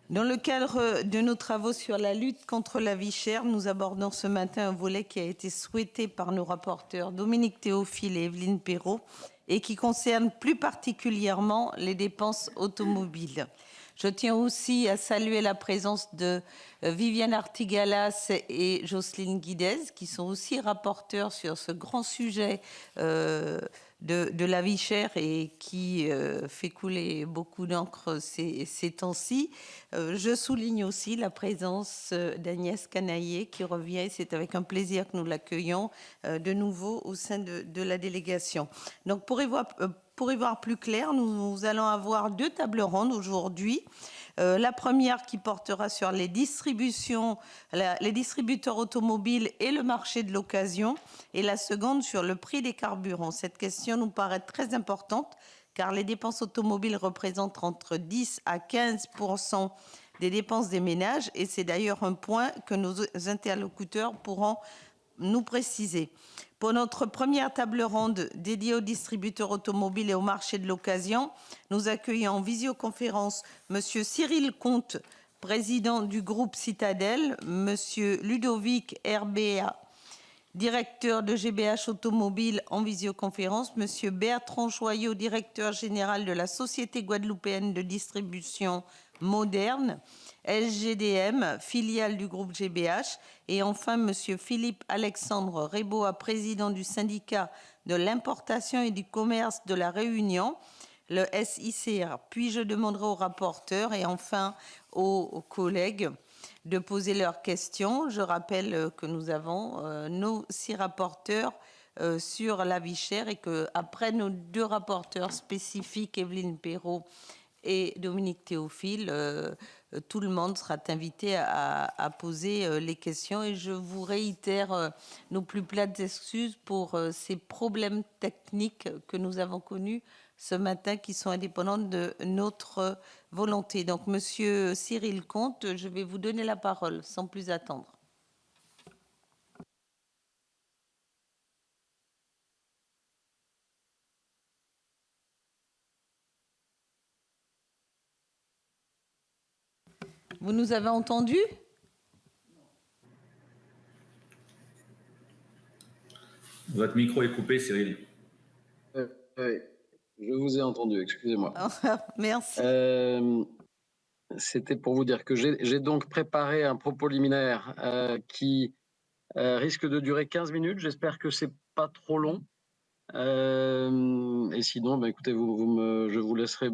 Dans le cadre de nos travaux sur la lutte contre la vie chère, nous abordons ce matin un volet qui a été souhaité par nos rapporteurs Dominique Théophile et Evelyne Perrot et qui concerne plus particulièrement les dépenses automobiles. Je tiens aussi à saluer la présence de Viviane Artigalas et Jocelyne Guidez, qui sont aussi rapporteurs sur ce grand sujet de la vie chère et qui fait couler beaucoup d'encre ces temps-ci. Je souligne aussi la présence d'Agnès Canaillé qui revient, et c'est avec un plaisir que nous l'accueillons de nouveau au sein de la délégation. Donc pour y voir plus clair, nous allons avoir 2 tables rondes aujourd'hui. La première qui portera sur les distributeurs automobiles et le marché de l'occasion, et la seconde sur le prix des carburants. Cette question nous paraît très importante car les dépenses automobiles représentent entre 10 à 15% des dépenses des ménages, et c'est d'ailleurs un point que nos interlocuteurs pourront nous préciser. Pour notre première table ronde dédiée aux distributeurs automobiles et au marché de l'occasion, nous accueillons en visioconférence Monsieur Cyril Comte, président du groupe Citadel, Monsieur Ludovic RBA, directeur de GBH Automobile en visioconférence, Monsieur Bertrand Joyot, directeur général de la Société guadeloupéenne de distribution moderne, SGDM, filiale du groupe GBH, et enfin Monsieur Philippe Alexandre Réboa, président du syndicat de l'importation et du commerce de la Réunion, le SICR. Puis je demanderai aux rapporteurs et enfin aux collègues de poser leurs questions. Je rappelle que nous avons nos 6 rapporteurs sur la vie chère et qu'après nos 2 rapporteurs spécifiques, Evelyne Perrot et Dominique Théophile, tout le monde sera invité à poser les questions. Et je vous réitère nos plus plates excuses pour ces problèmes techniques que nous avons connus ce matin qui sont indépendants de notre volonté. Donc, Monsieur Cyril Comte, je vais vous donner la parole sans plus attendre. Vous nous avez entendus? Votre micro est coupé, Cyril. Je vous ai entendu, excusez-moi. Merci. C'était pour vous dire que j'ai donc préparé un propos liminaire qui risque de durer 15 minutes. J'espère que c'est pas trop long. Et sinon, écoutez, je vous laisserai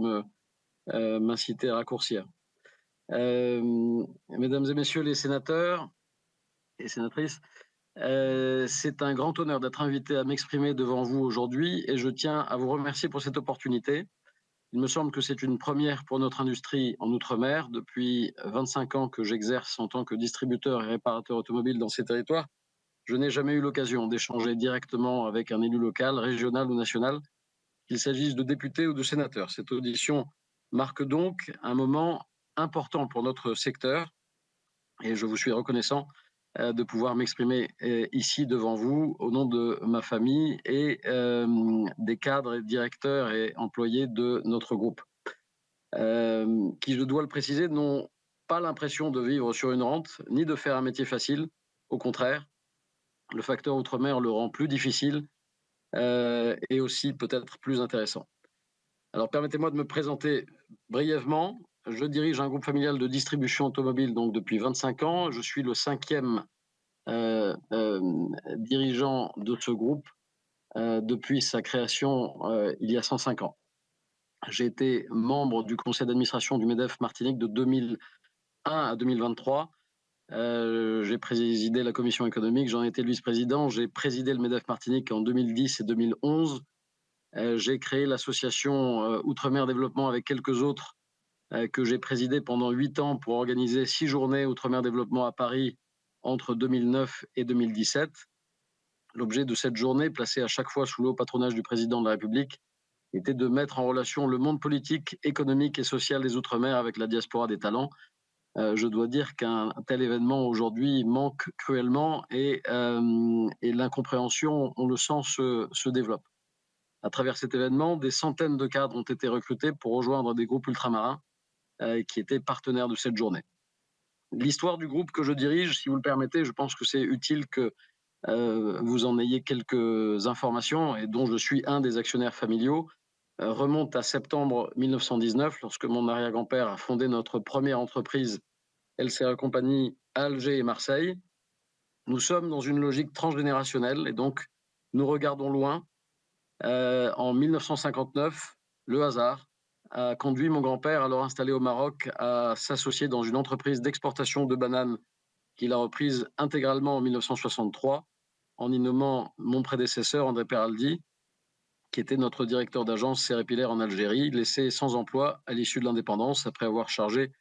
m'inciter à raccourcir. Mesdames et messieurs les sénateurs et sénatrices, c'est un grand honneur d'être invité à m'exprimer devant vous aujourd'hui et je tiens à vous remercier pour cette opportunité. Il me semble que c'est une première pour notre industrie en Outre-mer. Depuis 25 ans que j'exerce en tant que distributeur et réparateur automobile dans ces territoires, je n'ai jamais eu l'occasion d'échanger directement avec un élu local, régional ou national, qu'il s'agisse de députés ou de sénateurs. Cette audition marque donc un moment important pour notre secteur et je vous suis reconnaissant de pouvoir m'exprimer ici devant vous au nom de ma famille et des cadres, et directeurs et employés de notre groupe, qui, je dois le préciser, n'ont pas l'impression de vivre sur une rente ni de faire un métier facile. Au contraire, le facteur outre-mer le rend plus difficile et aussi peut-être plus intéressant. Alors permettez-moi de me présenter brièvement. Je dirige un groupe familial de distribution automobile donc depuis 25 ans. Je suis le 5e dirigeant de ce groupe depuis sa création il y a 105 ans. J'ai été membre du conseil d'administration du MEDEF Martinique de 2001 à 2023. J'ai présidé la commission économique, j'en ai été le vice-président. J'ai présidé le MEDEF Martinique en 2010 et 2011. J'ai créé l'association Outre-mer Développement avec quelques autres que j'ai présidé pendant 8 ans pour organiser 6 journées Outre-mer Développement à Paris entre 2009 et 2017. L'objet de cette journée, placée à chaque fois sous le haut patronage du président de la République, était de mettre en relation le monde politique, économique et social des Outre-mer avec la diaspora des talents. Je dois dire qu'un tel événement aujourd'hui manque cruellement et l'incompréhension, on le sent, se développe. À travers cet événement, des centaines de cadres ont été recrutés pour rejoindre des groupes ultramarins qui était partenaire de cette journée. L'histoire du groupe que je dirige, si vous le permettez, je pense que c'est utile que vous en ayez quelques informations, et dont je suis un des actionnaires familiaux, remonte à septembre 1919, lorsque mon arrière-grand-père a fondé notre première entreprise, LCA Compagnie, à Alger et Marseille. Nous sommes dans une logique transgénérationnelle, et donc nous regardons loin. En 1959, le hasard a conduit mon grand-père, alors installé au Maroc, à s'associer dans une entreprise d'exportation de bananes qu'il a reprise intégralement en 1963, en y nommant mon prédécesseur, André Peraldi, qui était notre directeur d'agence Cérépilaire en Algérie, laissé sans emploi à l'issue de l'indépendance après avoir chargé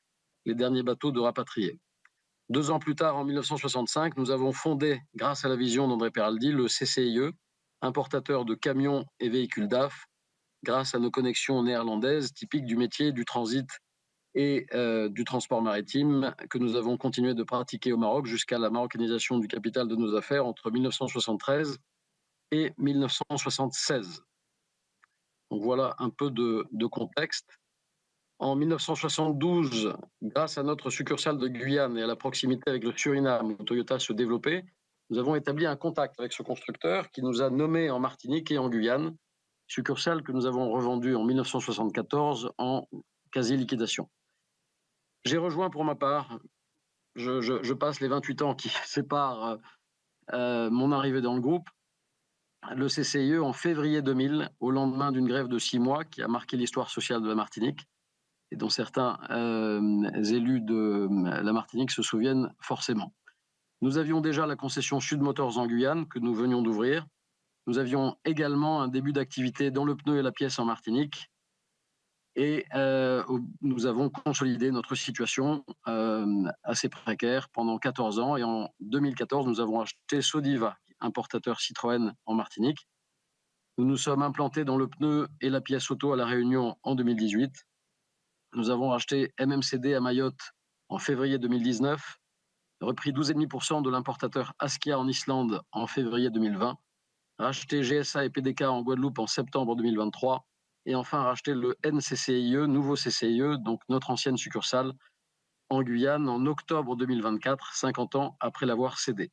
les derniers bateaux de rapatriés. 2 ans plus tard, en 1965, nous avons fondé, grâce à la vision d'André Peraldi, le CCIE, importateur de camions et véhicules DAF, grâce à nos connexions néerlandaises typiques du métier du transit et du transport maritime que nous avons continué de pratiquer au Maroc jusqu'à la marocanisation du capital de nos affaires entre 1973 et 1976. Donc voilà un peu de contexte. En 1972, grâce à notre succursale de Guyane et à la proximité avec le Suriname où Toyota se développait, nous avons établi un contact avec ce constructeur qui nous a nommés en Martinique et en Guyane, succursale que nous avons revendue en 1974 en quasi-liquidation. J'ai rejoint pour ma part, je passe les 28 ans qui séparent mon arrivée dans le groupe, le CCIE en février 2000, au lendemain d'une grève de 6 mois qui a marqué l'histoire sociale de la Martinique et dont certains élus de la Martinique se souviennent forcément. Nous avions déjà la concession Sud Motors en Guyane que nous venions d'ouvrir. Nous avions également un début d'activité dans le pneu et la pièce en Martinique. Et nous avons consolidé notre situation assez précaire pendant 14 ans. Et en 2014, nous avons acheté Sodiva, importateur Citroën en Martinique. Nous nous sommes implantés dans le pneu et la pièce auto à La Réunion en 2018. Nous avons acheté MMCD à Mayotte en février 2019, repris 12,5% de l'importateur Askia en Islande en février 2020, racheté GSA et PDK en Guadeloupe en septembre 2023, et enfin racheté le NCCIE, nouveau CCIE, donc notre ancienne succursale, en Guyane en octobre 2024, 50 ans après l'avoir cédé.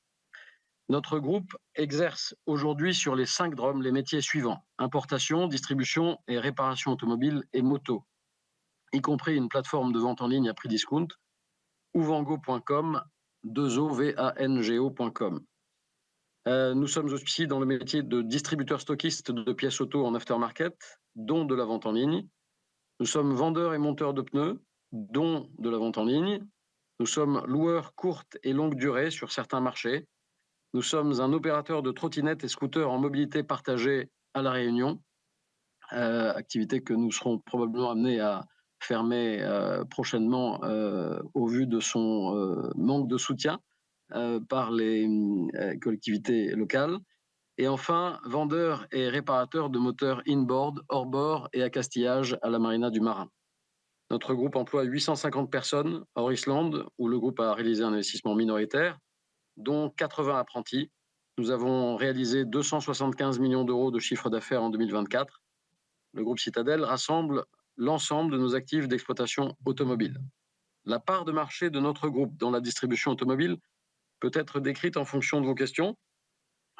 Notre groupe exerce aujourd'hui sur les 5 DROM les métiers suivants: importation, distribution et réparation automobile et moto, y compris une plateforme de vente en ligne à prix discount, ouvango.com, 2OVANGO.com. Nous sommes aussi dans le métier de distributeur stockiste de pièces auto en aftermarket, dont de la vente en ligne. Nous sommes vendeurs et monteurs de pneus, dont de la vente en ligne. Nous sommes loueurs courte et longue durée sur certains marchés. Nous sommes un opérateur de trottinettes et scooters en mobilité partagée à La Réunion, activité que nous serons probablement amenés à fermer prochainement au vu de son manque de soutien par les collectivités locales. Et enfin, vendeur et réparateur de moteurs inboard, hors-bord et accastillage à la Marina du Marin. Notre groupe emploie 850 personnes hors Islande, où le groupe a réalisé un investissement minoritaire, dont 80 apprentis. Nous avons réalisé 275 millions d'euros de chiffre d'affaires en 2024. Le groupe Citadel rassemble l'ensemble de nos actifs d'exploitation automobile. La part de marché de notre groupe dans la distribution automobile peut être décrite en fonction de vos questions,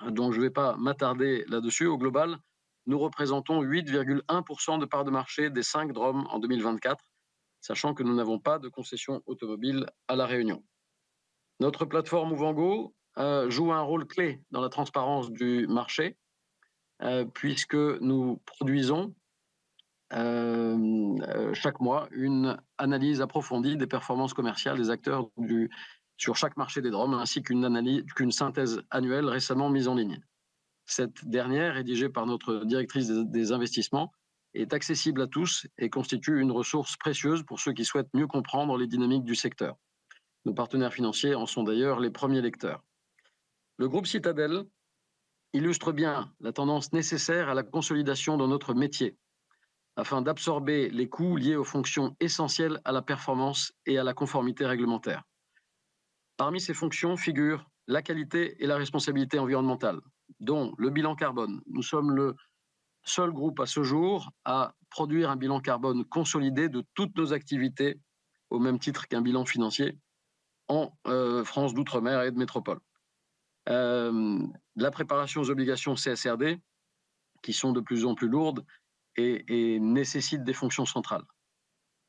donc je ne vais pas m'attarder là-dessus. Au global, nous représentons 8,1% de part de marché des 5 DROM en 2024, sachant que nous n'avons pas de concession automobile à La Réunion. Notre plateforme Ouvango joue un rôle clé dans la transparence du marché, puisque nous produisons chaque mois une analyse approfondie des performances commerciales des acteurs sur chaque marché des DROM, ainsi qu'une synthèse annuelle récemment mise en ligne. Cette dernière, rédigée par notre directrice des investissements, est accessible à tous et constitue une ressource précieuse pour ceux qui souhaitent mieux comprendre les dynamiques du secteur. Nos partenaires financiers en sont d'ailleurs les premiers lecteurs. Le groupe Citadel illustre bien la tendance nécessaire à la consolidation dans notre métier, afin d'absorber les coûts liés aux fonctions essentielles à la performance et à la conformité réglementaire. Parmi ces fonctions figurent la qualité et la responsabilité environnementale, dont le bilan carbone. Nous sommes le seul groupe à ce jour à produire un bilan carbone consolidé de toutes nos activités au même titre qu'un bilan financier en France d'outre-mer et de métropole. La préparation aux obligations CSRD, qui sont de plus en plus lourdes et nécessitent des fonctions centrales.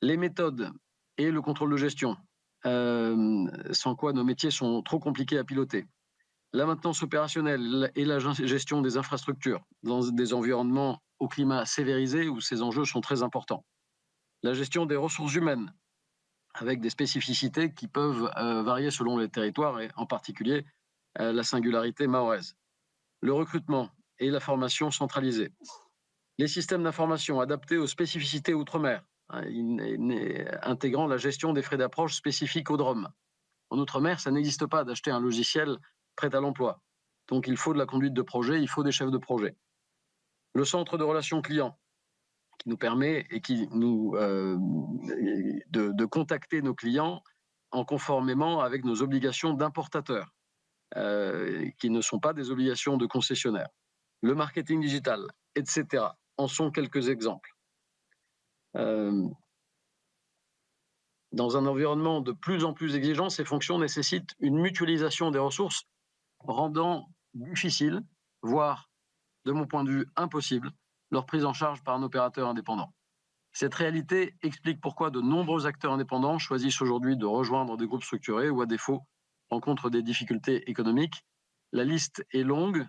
Les méthodes et le contrôle de gestion, sans quoi nos métiers sont trop compliqués à piloter. La maintenance opérationnelle et la gestion des infrastructures dans des environnements au climat sévérisé où ces enjeux sont très importants. La gestion des ressources humaines, avec des spécificités qui peuvent varier selon les territoires et en particulier la singularité mahoraise. Le recrutement et la formation centralisée. Les systèmes d'information adaptés aux spécificités outre-mer, intégrant la gestion des frais d'approche spécifiques aux DROM. En outre-mer, ça n'existe pas d'acheter un logiciel prêt à l'emploi. Donc il faut de la conduite de projet, il faut des chefs de projet. Le centre de relations clients, qui nous permet et qui nous de contacter nos clients en conformément avec nos obligations d'importateurs, qui ne sont pas des obligations de concessionnaires. Le marketing digital, etc. en sont quelques exemples. Dans un environnement de plus en plus exigeant, ces fonctions nécessitent une mutualisation des ressources, rendant difficile, voire, de mon point de vue, impossible, leur prise en charge par un opérateur indépendant. Cette réalité explique pourquoi de nombreux acteurs indépendants choisissent aujourd'hui de rejoindre des groupes structurés ou, à défaut, rencontrent des difficultés économiques. La liste est longue,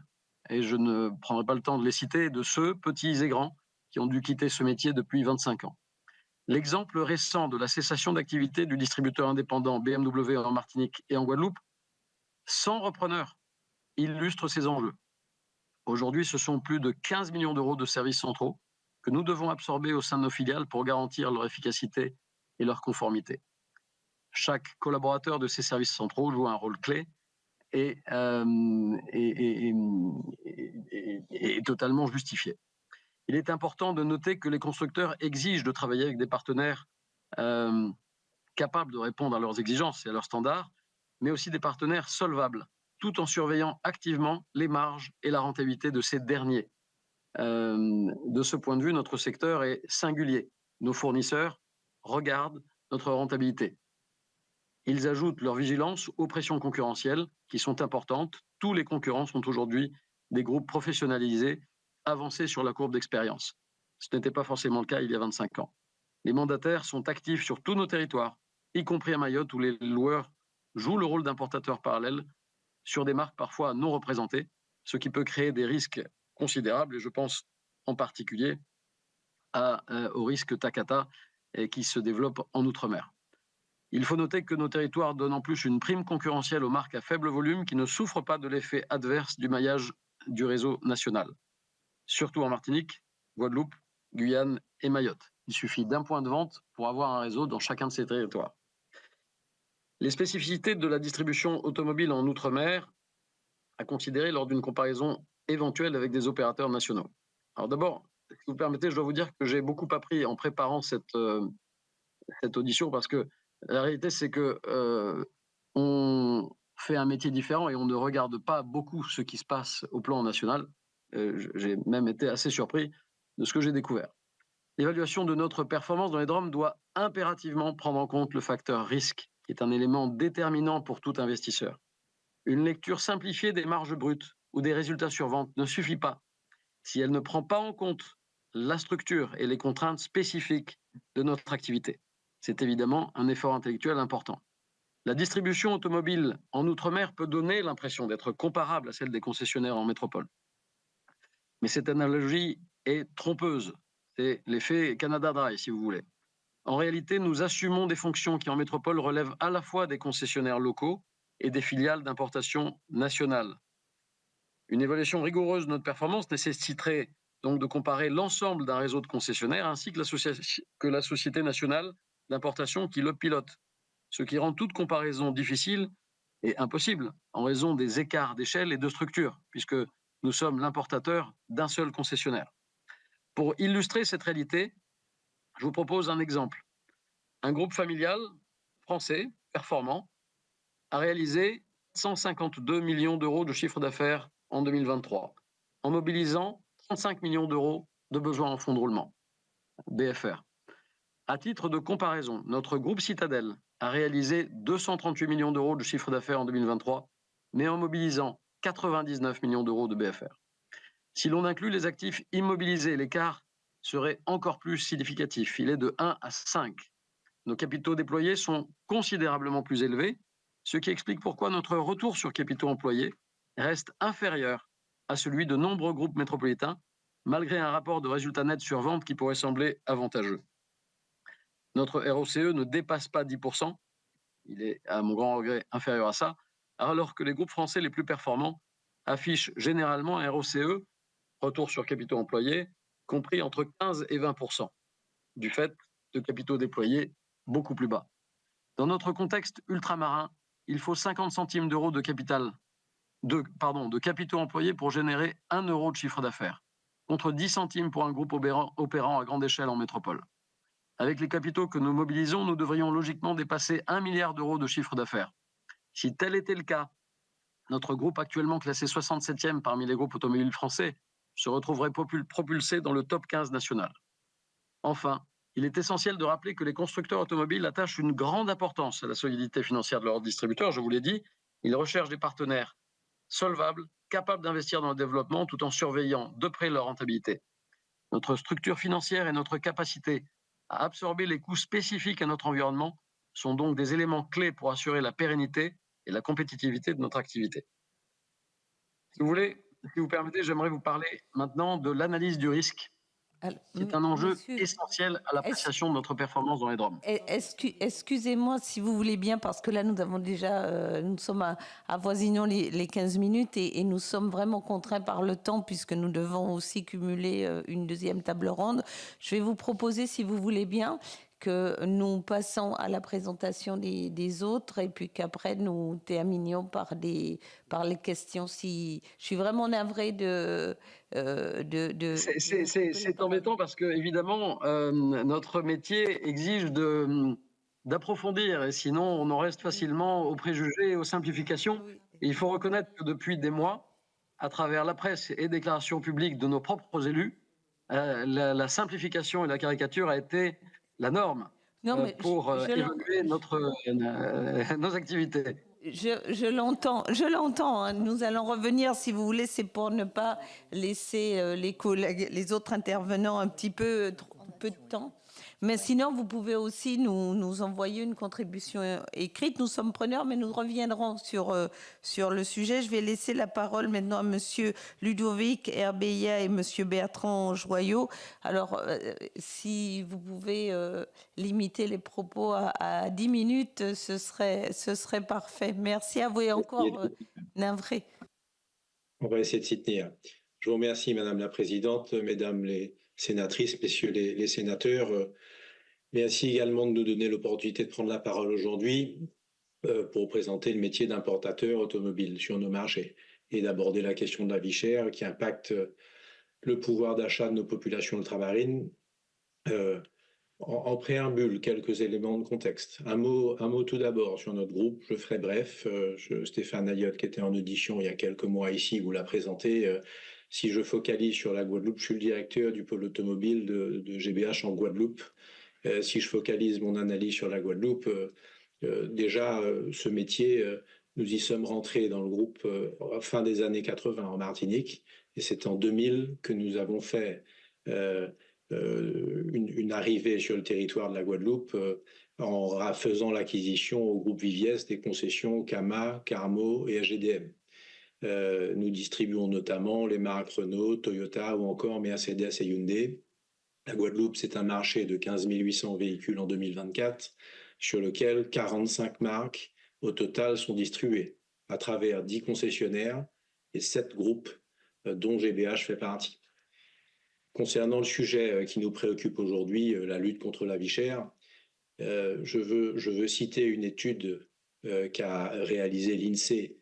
et je ne prendrai pas le temps de les citer, de ceux, petits et grands, qui ont dû quitter ce métier depuis 25 ans. L'exemple récent de la cessation d'activité du distributeur indépendant BMW en Martinique et en Guadeloupe, sans repreneur, illustre ces enjeux. Aujourd'hui, ce sont plus de 15 millions d'euros de services centraux que nous devons absorber au sein de nos filiales pour garantir leur efficacité et leur conformité. Chaque collaborateur de ces services centraux joue un rôle clé et est totalement justifié. Il est important de noter que les constructeurs exigent de travailler avec des partenaires capables de répondre à leurs exigences et à leurs standards, mais aussi des partenaires solvables, tout en surveillant activement les marges et la rentabilité de ces derniers. De ce point de vue, notre secteur est singulier. Nos fournisseurs regardent notre rentabilité. Ils ajoutent leur vigilance aux pressions concurrentielles qui sont importantes. Tous les concurrents sont aujourd'hui des groupes professionnalisés, avancés sur la courbe d'expérience. Ce n'était pas forcément le cas il y a 25 ans. Les mandataires sont actifs sur tous nos territoires, y compris à Mayotte où les loueurs jouent le rôle d'importateurs parallèles sur des marques parfois non représentées, ce qui peut créer des risques considérables, et je pense en particulier au risque Takata qui se développe en Outre-mer. Il faut noter que nos territoires donnent en plus une prime concurrentielle aux marques à faible volume qui ne souffrent pas de l'effet adverse du maillage du réseau national. Surtout en Martinique, Guadeloupe, Guyane et Mayotte. Il suffit d'un point de vente pour avoir un réseau dans chacun de ces territoires. Les spécificités de la distribution automobile en Outre-mer à considérer lors d'une comparaison éventuelle avec des opérateurs nationaux. Alors d'abord, si vous permettez, je dois vous dire que j'ai beaucoup appris en préparant cette audition parce que la réalité, c'est que on fait un métier différent et on ne regarde pas beaucoup ce qui se passe au plan national. J'ai même été assez surpris de ce que j'ai découvert. L'évaluation de notre performance dans les DROM doit impérativement prendre en compte le facteur risque, qui est un élément déterminant pour tout investisseur. Une lecture simplifiée des marges brutes ou des résultats sur vente ne suffit pas si elle ne prend pas en compte la structure et les contraintes spécifiques de notre activité. C'est évidemment un effort intellectuel important. La distribution automobile en Outre-mer peut donner l'impression d'être comparable à celle des concessionnaires en métropole. Mais cette analogie est trompeuse. C'est l'effet Canada Dry, si vous voulez. En réalité, nous assumons des fonctions qui en métropole relèvent à la fois des concessionnaires locaux et des filiales d'importation nationales. Une évaluation rigoureuse de notre performance nécessiterait donc de comparer l'ensemble d'un réseau de concessionnaires ainsi que la société nationale d'importation qui le pilote, ce qui rend toute comparaison difficile et impossible en raison des écarts d'échelle et de structure, puisque nous sommes l'importateur d'un seul concessionnaire. Pour illustrer cette réalité, je vous propose un exemple. Un groupe familial français performant a réalisé 152 millions d'euros de chiffre d'affaires en 2023, en mobilisant 35 millions d'euros de besoins en fonds de roulement, BFR. À titre de comparaison, notre groupe Citadel a réalisé 238 millions d'euros de chiffre d'affaires en 2023, mais en mobilisant 99 millions d'euros de BFR. Si l'on inclut les actifs immobilisés, l'écart serait encore plus significatif. Il est de 1 à 5. Nos capitaux déployés sont considérablement plus élevés, ce qui explique pourquoi notre retour sur capitaux employés reste inférieur à celui de nombreux groupes métropolitains, malgré un rapport de résultat net sur vente qui pourrait sembler avantageux. Notre ROCE ne dépasse pas 10%, il est à mon grand regret inférieur à ça, alors que les groupes français les plus performants affichent généralement un ROCE, retour sur capitaux employés, compris entre 15 et 20%, du fait de capitaux déployés beaucoup plus bas. Dans notre contexte ultramarin, il faut 50 centimes d'euros de capitaux employés pour générer 1 euro de chiffre d'affaires, contre 10 centimes pour un groupe opérant à grande échelle en métropole. Avec les capitaux que nous mobilisons, nous devrions logiquement dépasser 1 milliard d'euros de chiffre d'affaires. Si tel était le cas, notre groupe actuellement classé 67e parmi les groupes automobiles français se retrouverait propulsé dans le top 15 national. Enfin, il est essentiel de rappeler que les constructeurs automobiles attachent une grande importance à la solidité financière de leurs distributeurs. Je vous l'ai dit, ils recherchent des partenaires solvables, capables d'investir dans le développement tout en surveillant de près leur rentabilité. Notre structure financière et notre capacité à absorber les coûts spécifiques à notre environnement sont donc des éléments clés pour assurer la pérennité et la compétitivité de notre activité. Si vous voulez, si vous permettez, j'aimerais vous parler maintenant de l'analyse du risque. C'est un enjeu essentiel à l'appréciation de notre performance dans les DROM. Excusez-moi si vous voulez bien, parce que là nous avons déjà, nous sommes avoisinons les 15 minutes et nous sommes vraiment contraints par le temps puisque nous devons aussi cumuler une deuxième table ronde. Je vais vous proposer, si vous voulez bien, que nous passons à la présentation des autres et puis qu'après nous terminions par les questions. Si je suis vraiment navrée C'est embêtant parce que évidemment notre métier exige d'approfondir et sinon on en reste facilement aux préjugés et aux simplifications. Et il faut reconnaître que depuis des mois, à travers la presse et déclarations publiques de nos propres élus, la simplification et la caricature a été la norme pour évaluer nos activités. Je l'entends. Hein. Nous allons revenir, si vous voulez, c'est pour ne pas laisser les autres intervenants un petit peu de temps. Mais sinon, vous pouvez aussi nous envoyer une contribution écrite. Nous sommes preneurs, mais nous reviendrons sur le sujet. Je vais laisser la parole maintenant à Monsieur Ludovic Herbeya et Monsieur Bertrand Joyot. Alors, si vous pouvez limiter les propos à 10 minutes, ce serait parfait. Merci à vous et encore navré. On va essayer de s'y tenir. Je vous remercie, Madame la Présidente, Mesdames les sénatrices, Messieurs les sénateurs. Merci également de nous donner l'opportunité de prendre la parole aujourd'hui pour présenter le métier d'importateur automobile sur nos marchés et d'aborder la question de la vie chère qui impacte le pouvoir d'achat de nos populations ultramarines. En préambule, quelques éléments de contexte. Un mot tout d'abord sur notre groupe, je ferai bref. Stéphane Ayotte, qui était en audition il y a quelques mois ici, vous l'a présenté. Si je focalise sur la Guadeloupe, je suis le directeur du pôle automobile de GBH en Guadeloupe. Si je focalise mon analyse sur la Guadeloupe, déjà ce métier, nous y sommes rentrés dans le groupe fin des années 80 en Martinique, et c'est en 2000 que nous avons fait une arrivée sur le territoire de la Guadeloupe en faisant l'acquisition au groupe Viviès des concessions Kama, Carmo et AGDM. Nous distribuons notamment les marques Renault, Toyota ou encore Mercedes et Hyundai. La Guadeloupe, c'est un marché de 15 800 véhicules en 2024, sur lequel 45 marques au total sont distribuées à travers 10 concessionnaires et 7 groupes dont GBH fait partie. Concernant le sujet qui nous préoccupe aujourd'hui, la lutte contre la vie chère, je veux citer une étude qu'a réalisée l'INSEE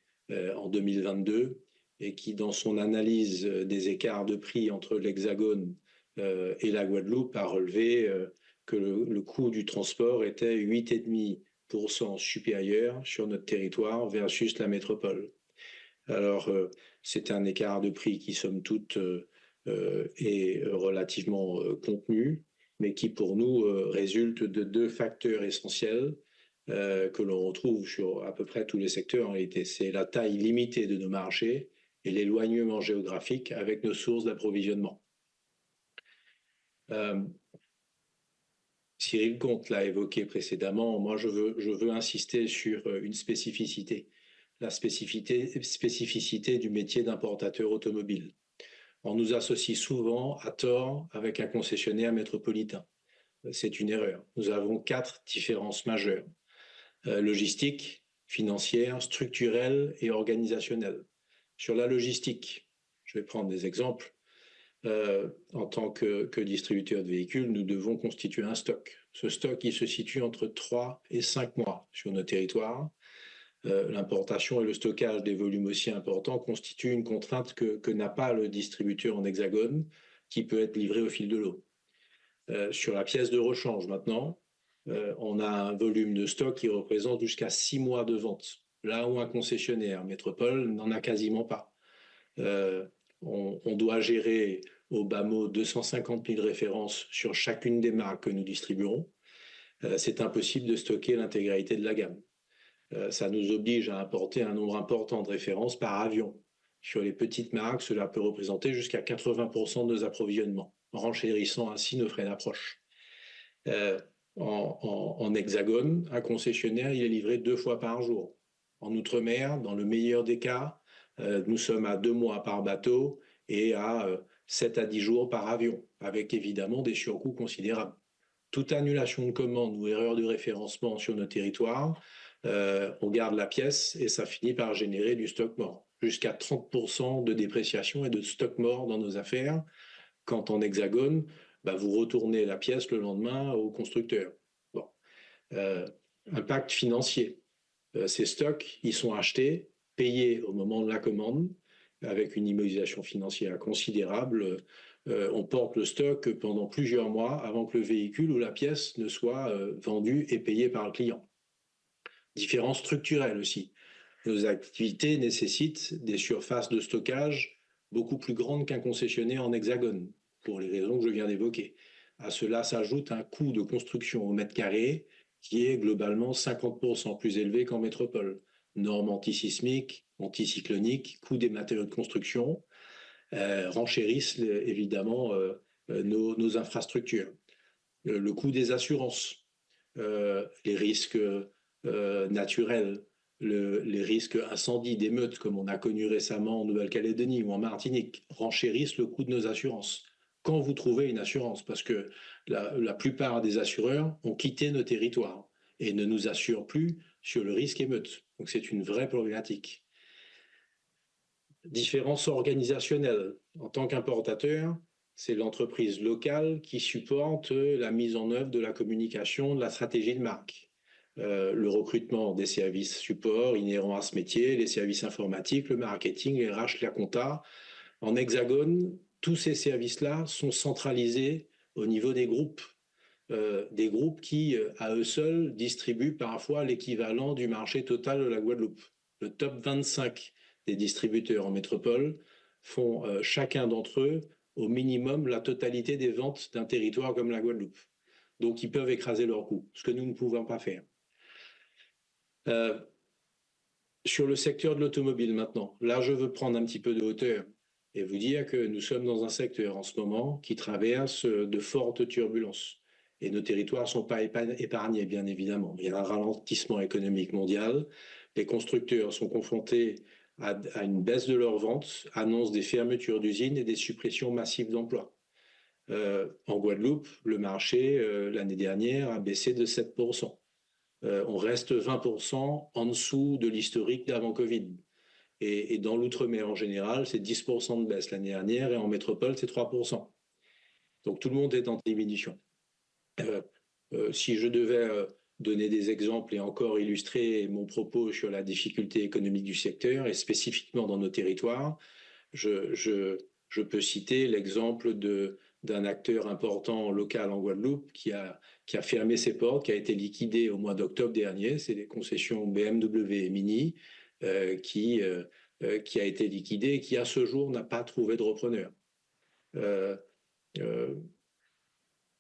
en 2022 et qui, dans son analyse des écarts de prix entre l'Hexagone et la Guadeloupe, a relevé que le coût du transport était 8,5% supérieur sur notre territoire versus la métropole. Alors, c'est un écart de prix qui, somme toute, est relativement contenu mais qui pour nous résulte de deux facteurs essentiels que l'on retrouve sur à peu près tous les secteurs en réalité. C'est la taille limitée de nos marchés et l'éloignement géographique avec nos sources d'approvisionnement. Cyril Comte l'a évoqué précédemment, moi je veux insister sur une spécificité, la spécificité du métier d'importateur automobile. On nous associe souvent à tort avec un concessionnaire métropolitain. C'est une erreur. Nous avons 4 différences majeures. Logistique, financière, structurelle et organisationnelle. Sur la logistique, je vais prendre des exemples. En tant que distributeur de véhicules, nous devons constituer un stock. Ce stock, il se situe entre 3 et 5 mois sur nos territoires. L'importation et le stockage des volumes aussi importants constituent une contrainte que n'a pas le distributeur en hexagone, qui peut être livré au fil de l'eau. Sur la pièce de rechange maintenant, on a un volume de stock qui représente jusqu'à 6 mois de vente, là où un concessionnaire métropole n'en a quasiment pas. On doit gérer au bas mot 250 000 références sur chacune des marques que nous distribuerons. C'est impossible de stocker l'intégralité de la gamme. Ça nous oblige à importer un nombre important de références par avion. Sur les petites marques, cela peut représenter jusqu'à 80% de nos approvisionnements, renchérissant ainsi nos frais d'approche. En hexagone, un concessionnaire, il est livré 2 fois par jour. En Outre-mer, dans le meilleur des cas, nous sommes à 2 mois par bateau et à 7 à 10 jours par avion, avec évidemment des surcoûts considérables. Toute annulation de commande ou erreur de référencement sur nos territoires, on garde la pièce et ça finit par générer du stock mort. Jusqu'à 30% de dépréciation et de stock mort dans nos affaires, quand en hexagone, vous retournez la pièce le lendemain au constructeur. Bon. Impact financier. Ces stocks, ils sont achetés, payés au moment de la commande, avec une immobilisation financière considérable. On porte le stock pendant plusieurs mois avant que le véhicule ou la pièce ne soit vendu et payé par le client. Différence structurelle aussi. Nos activités nécessitent des surfaces de stockage beaucoup plus grandes qu'un concessionnaire en hexagone, pour les raisons que je viens d'évoquer. À cela s'ajoute un coût de construction au mètre carré qui est globalement 50% plus élevé qu'en métropole. Normes antisismiques, anticycloniques, coût des matériaux de construction, renchérissent évidemment nos infrastructures. Le coût des assurances, les risques naturels, les risques incendies, d'émeutes comme on a connu récemment en Nouvelle-Calédonie ou en Martinique, renchérissent le coût de nos assurances. Quand vous trouvez une assurance, parce que la plupart des assureurs ont quitté nos territoires et ne nous assurent plus sur le risque émeute. Donc c'est une vraie problématique. Différence organisationnelle. En tant qu'importateur, c'est l'entreprise locale qui supporte la mise en œuvre de la communication, de la stratégie de marque. Le recrutement des services support inhérents à ce métier, les services informatiques, le marketing, les RH, la compta. En hexagone, tous ces services-là sont centralisés au niveau des groupes qui, à eux seuls, distribuent parfois l'équivalent du marché total de la Guadeloupe. Le top 25 des distributeurs en métropole font chacun d'entre eux au minimum la totalité des ventes d'un territoire comme la Guadeloupe. Donc ils peuvent écraser leurs coûts, ce que nous ne pouvons pas faire. Sur le secteur de l'automobile maintenant, là je veux prendre un petit peu de hauteur et vous dire que nous sommes dans un secteur en ce moment qui traverse de fortes turbulences. Et nos territoires ne sont pas épargnés, bien évidemment. Il y a un ralentissement économique mondial. Les constructeurs sont confrontés à une baisse de leurs ventes, annoncent des fermetures d'usines et des suppressions massives d'emplois. En Guadeloupe, le marché, l'année dernière, a baissé de 7%. On reste 20% en dessous de l'historique d'avant Covid. Et dans l'outre-mer en général, c'est 10% de baisse l'année dernière et en métropole, c'est 3%. Donc tout le monde est en diminution. Si je devais donner des exemples et encore illustrer mon propos sur la difficulté économique du secteur et spécifiquement dans nos territoires, je peux citer l'exemple d'un acteur important local en Guadeloupe qui a fermé ses portes, qui a été liquidé au mois d'octobre dernier. C'est les concessions BMW et Mini qui a été liquidé et qui à ce jour n'a pas trouvé de repreneur.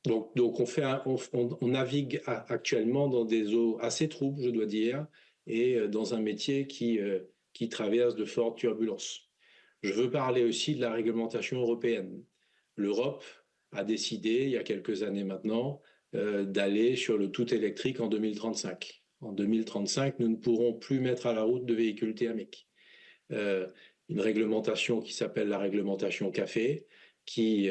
Donc on navigue actuellement dans des eaux assez troubles, je dois dire, et dans un métier qui traverse de fortes turbulences. Je veux parler aussi de la réglementation européenne. L'Europe a décidé, il y a quelques années maintenant, d'aller sur le tout électrique en 2035. En 2035, nous ne pourrons plus mettre à la route de véhicules thermiques. Une réglementation qui s'appelle la réglementation CAFE, qui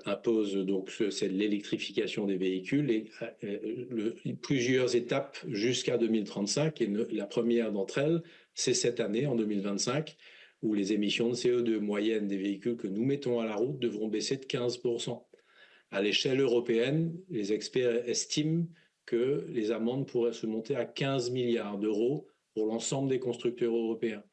impose donc c'est l'électrification des véhicules et plusieurs étapes jusqu'à 2035. Et la première d'entre elles, c'est cette année, en 2025, où les émissions de CO2 moyennes des véhicules que nous mettons à la route devront baisser de 15%. À l'échelle européenne, les experts estiment que les amendes pourraient se monter à 15 milliards d'euros pour l'ensemble des constructeurs européens.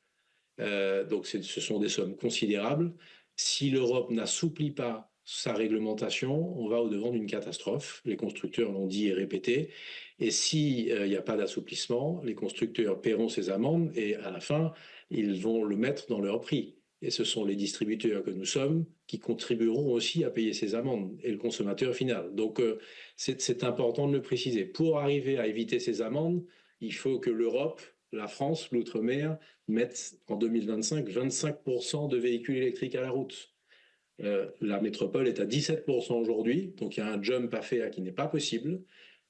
Donc ce sont des sommes considérables. Si l'Europe n'assouplit pas sa réglementation, on va au-devant d'une catastrophe. Les constructeurs l'ont dit et répété. Et s'il n'y a pas d'assouplissement, les constructeurs paieront ces amendes et à la fin, ils vont le mettre dans leur prix. Et ce sont les distributeurs que nous sommes qui contribueront aussi à payer ces amendes et le consommateur final. Donc c'est important de le préciser. Pour arriver à éviter ces amendes, il faut que l'Europe, la France, l'outre-mer, mettent en 2025 25% de véhicules électriques à la route. La métropole est à 17% aujourd'hui, donc il y a un jump à faire qui n'est pas possible.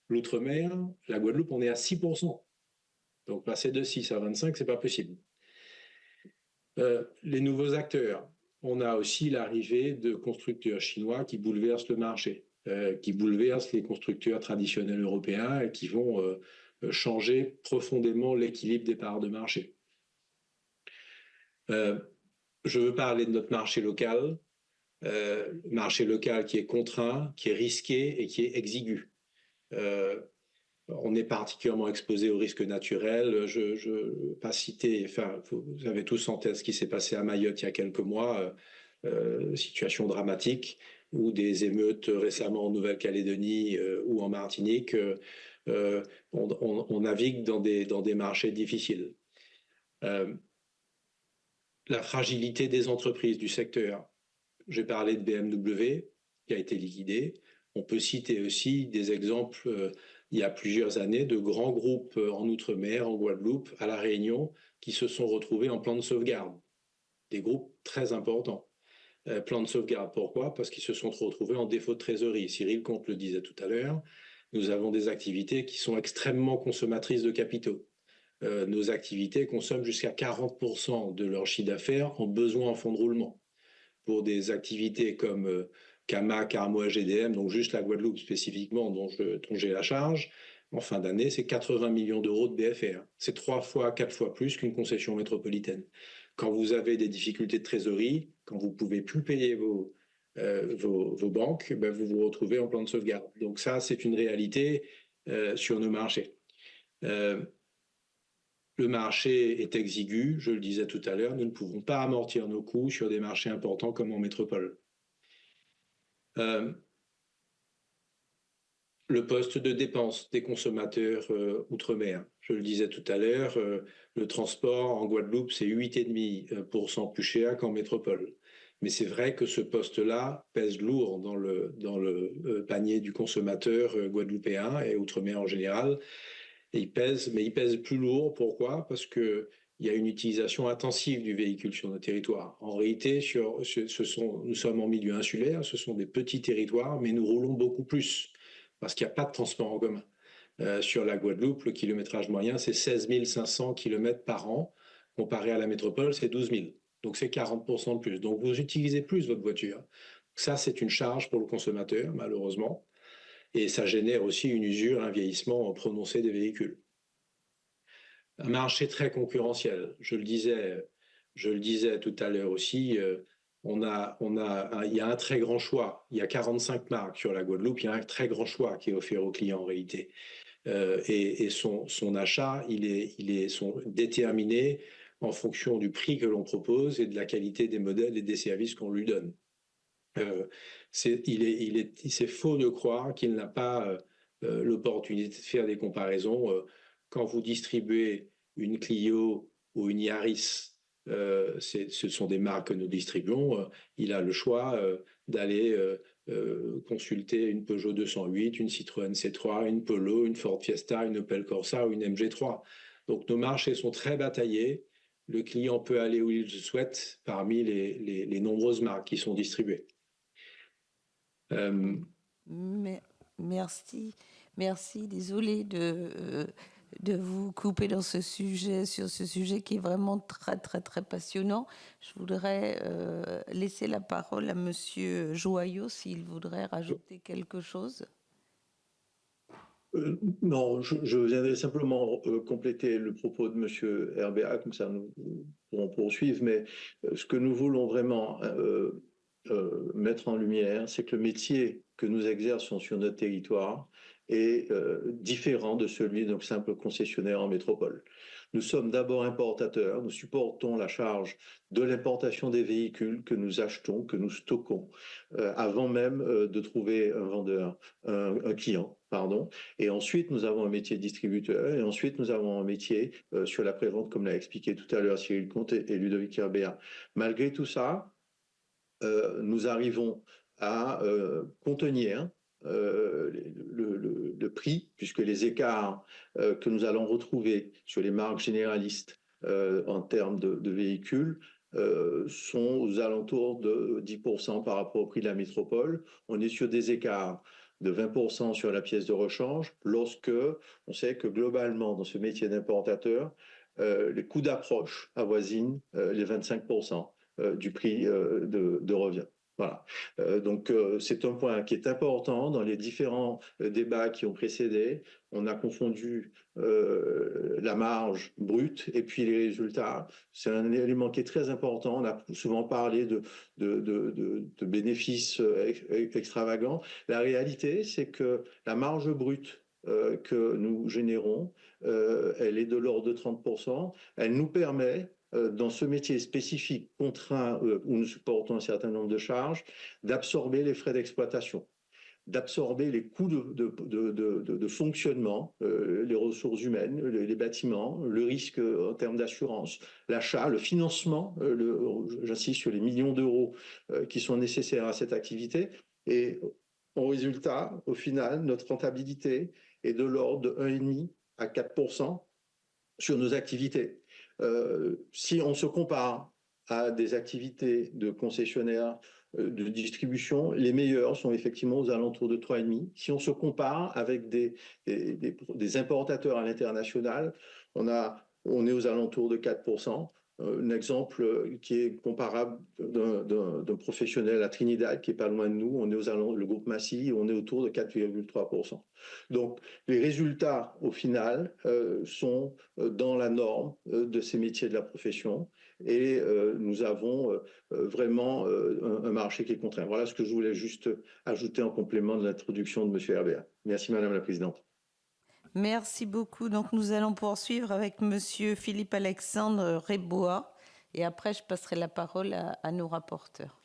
L'outre-mer, la Guadeloupe, on est à 6%. Donc passer de 6 à 25, c'est pas possible. Les nouveaux acteurs, on a aussi l'arrivée de constructeurs chinois qui bouleversent le marché, qui bouleversent les constructeurs traditionnels européens et qui vont changer profondément l'équilibre des parts de marché. Je veux parler de notre marché local qui est contraint, qui est risqué et qui est exigu. On est particulièrement exposé aux risques naturels. Je ne veux pas citer, enfin, vous avez tous en tête ce qui s'est passé à Mayotte il y a quelques mois, situation dramatique, ou des émeutes récemment en Nouvelle-Calédonie ou en Martinique. On navigue dans des marchés difficiles. La fragilité des entreprises du secteur. J'ai parlé de BMW qui a été liquidé. On peut citer aussi des exemples il y a plusieurs années de grands groupes en Outre-mer, en Guadeloupe, à La Réunion, qui se sont retrouvés en plan de sauvegarde. Des groupes très importants. Plan de sauvegarde, pourquoi? Parce qu'ils se sont retrouvés en défaut de trésorerie. Cyril Comte le disait tout à l'heure, nous avons des activités qui sont extrêmement consommatrices de capitaux. Nos activités consomment jusqu'à 40% de leur chiffre d'affaires en besoin en fonds de roulement. Pour des activités comme CAMA, Carmo, AGDM, donc juste la Guadeloupe spécifiquement dont j'ai la charge, en fin d'année, c'est 80 millions d'euros de BFR. C'est 3 fois, 4 fois plus qu'une concession métropolitaine. Quand vous avez des difficultés de trésorerie, quand vous ne pouvez plus payer vos banques, ben vous vous retrouvez en plan de sauvegarde. Donc ça, c'est une réalité sur nos marchés. Le marché est exigu, je le disais tout à l'heure, nous ne pouvons pas amortir nos coûts sur des marchés importants comme en métropole. Le poste de dépense des consommateurs outre-mer, je le disais tout à l'heure, le transport en Guadeloupe, c'est 8,5% plus cher qu'en métropole. Mais c'est vrai que ce poste-là pèse lourd dans le panier du consommateur guadeloupéen et outre-mer en général. Et il pèse plus lourd. Pourquoi? Parce qu'il y a une utilisation intensive du véhicule sur nos territoires. En réalité, nous sommes en milieu insulaire, ce sont des petits territoires, mais nous roulons beaucoup plus parce qu'il n'y a pas de transport en commun. Sur la Guadeloupe, le kilométrage moyen, c'est 16 500 km par an. Comparé à la métropole, c'est 12 000. Donc c'est 40% de plus. Donc vous utilisez plus votre voiture. Ça, c'est une charge pour le consommateur, malheureusement. Et ça génère aussi une usure, un vieillissement prononcé des véhicules. Un marché très concurrentiel. Je le disais tout à l'heure aussi, il y a un très grand choix. Il y a 45 marques sur la Guadeloupe, il y a un très grand choix qui est offert aux clients en réalité. Et son achat, il est déterminé en fonction du prix que l'on propose et de la qualité des modèles et des services qu'on lui donne. C'est faux de croire qu'il n'a pas l'opportunité de faire des comparaisons. Quand vous distribuez une Clio ou une Yaris, ce sont des marques que nous distribuons, il a le choix d'aller consulter une Peugeot 208, une Citroën C3, une Polo, une Ford Fiesta, une Opel Corsa ou une MG3. Donc nos marchés sont très bataillés. Le client peut aller où il le souhaite parmi les nombreuses marques qui sont distribuées. Merci. Désolée de vous couper sur ce sujet qui est vraiment très, très, très passionnant. Je voudrais laisser la parole à Monsieur Joyaux s'il voudrait rajouter quelque chose. Non, je viendrai simplement compléter le propos de Monsieur RBA, comme ça nous pourrons poursuivre, mais ce que nous voulons vraiment mettre en lumière, c'est que le métier que nous exerçons sur notre territoire est différent de celui d'un simple concessionnaire en métropole. Nous sommes d'abord importateurs, nous supportons la charge de l'importation des véhicules que nous achetons, que nous stockons, avant même de trouver un vendeur, un client, pardon. Et ensuite, nous avons un métier de distributeur, et ensuite, nous avons un métier sur la prévente, comme l'a expliqué tout à l'heure Cyril Comte et Ludovic Herbéat. Malgré tout ça, nous arrivons à contenir le prix, puisque les écarts que nous allons retrouver sur les marques généralistes en termes de véhicules sont aux alentours de 10% par rapport au prix de la métropole. On est sur des écarts de 20% sur la pièce de rechange, lorsque on sait que globalement, dans ce métier d'importateur, les coûts d'approche avoisinent les 25% du prix de revient. Voilà. Donc, c'est un point qui est important dans les différents débats qui ont précédé. On a confondu la marge brute et puis les résultats. C'est un élément qui est très important. On a souvent parlé de bénéfices extravagants. La réalité, c'est que la marge brute que nous générons, elle est de l'ordre de 30%. Elle nous permet dans ce métier spécifique contraint où nous supportons un certain nombre de charges, d'absorber les frais d'exploitation, d'absorber les coûts de fonctionnement, les ressources humaines, les bâtiments, le risque en termes d'assurance, l'achat, le financement, j'insiste sur les millions d'euros qui sont nécessaires à cette activité. Et au résultat, au final, notre rentabilité est de l'ordre de 1,5 à 4% sur nos activités. Si on se compare à des activités de concessionnaires de distribution, les meilleurs sont effectivement aux alentours de 3,5. Si on se compare avec des importateurs à l'international, on est aux alentours de 4%. Un exemple qui est comparable d'un professionnel à Trinidad qui est pas loin de nous, on est aux alentours, le groupe Massy, on est autour de 4,3%. Donc les résultats au final sont dans la norme de ces métiers de la profession et nous avons vraiment un marché qui est contraint. Voilà ce que je voulais juste ajouter en complément de l'introduction de M. Herbéat. Merci Madame la Présidente. Merci beaucoup. Donc, nous allons poursuivre avec Monsieur Philippe-Alexandre Rébois. Et après, je passerai la parole à nos rapporteurs.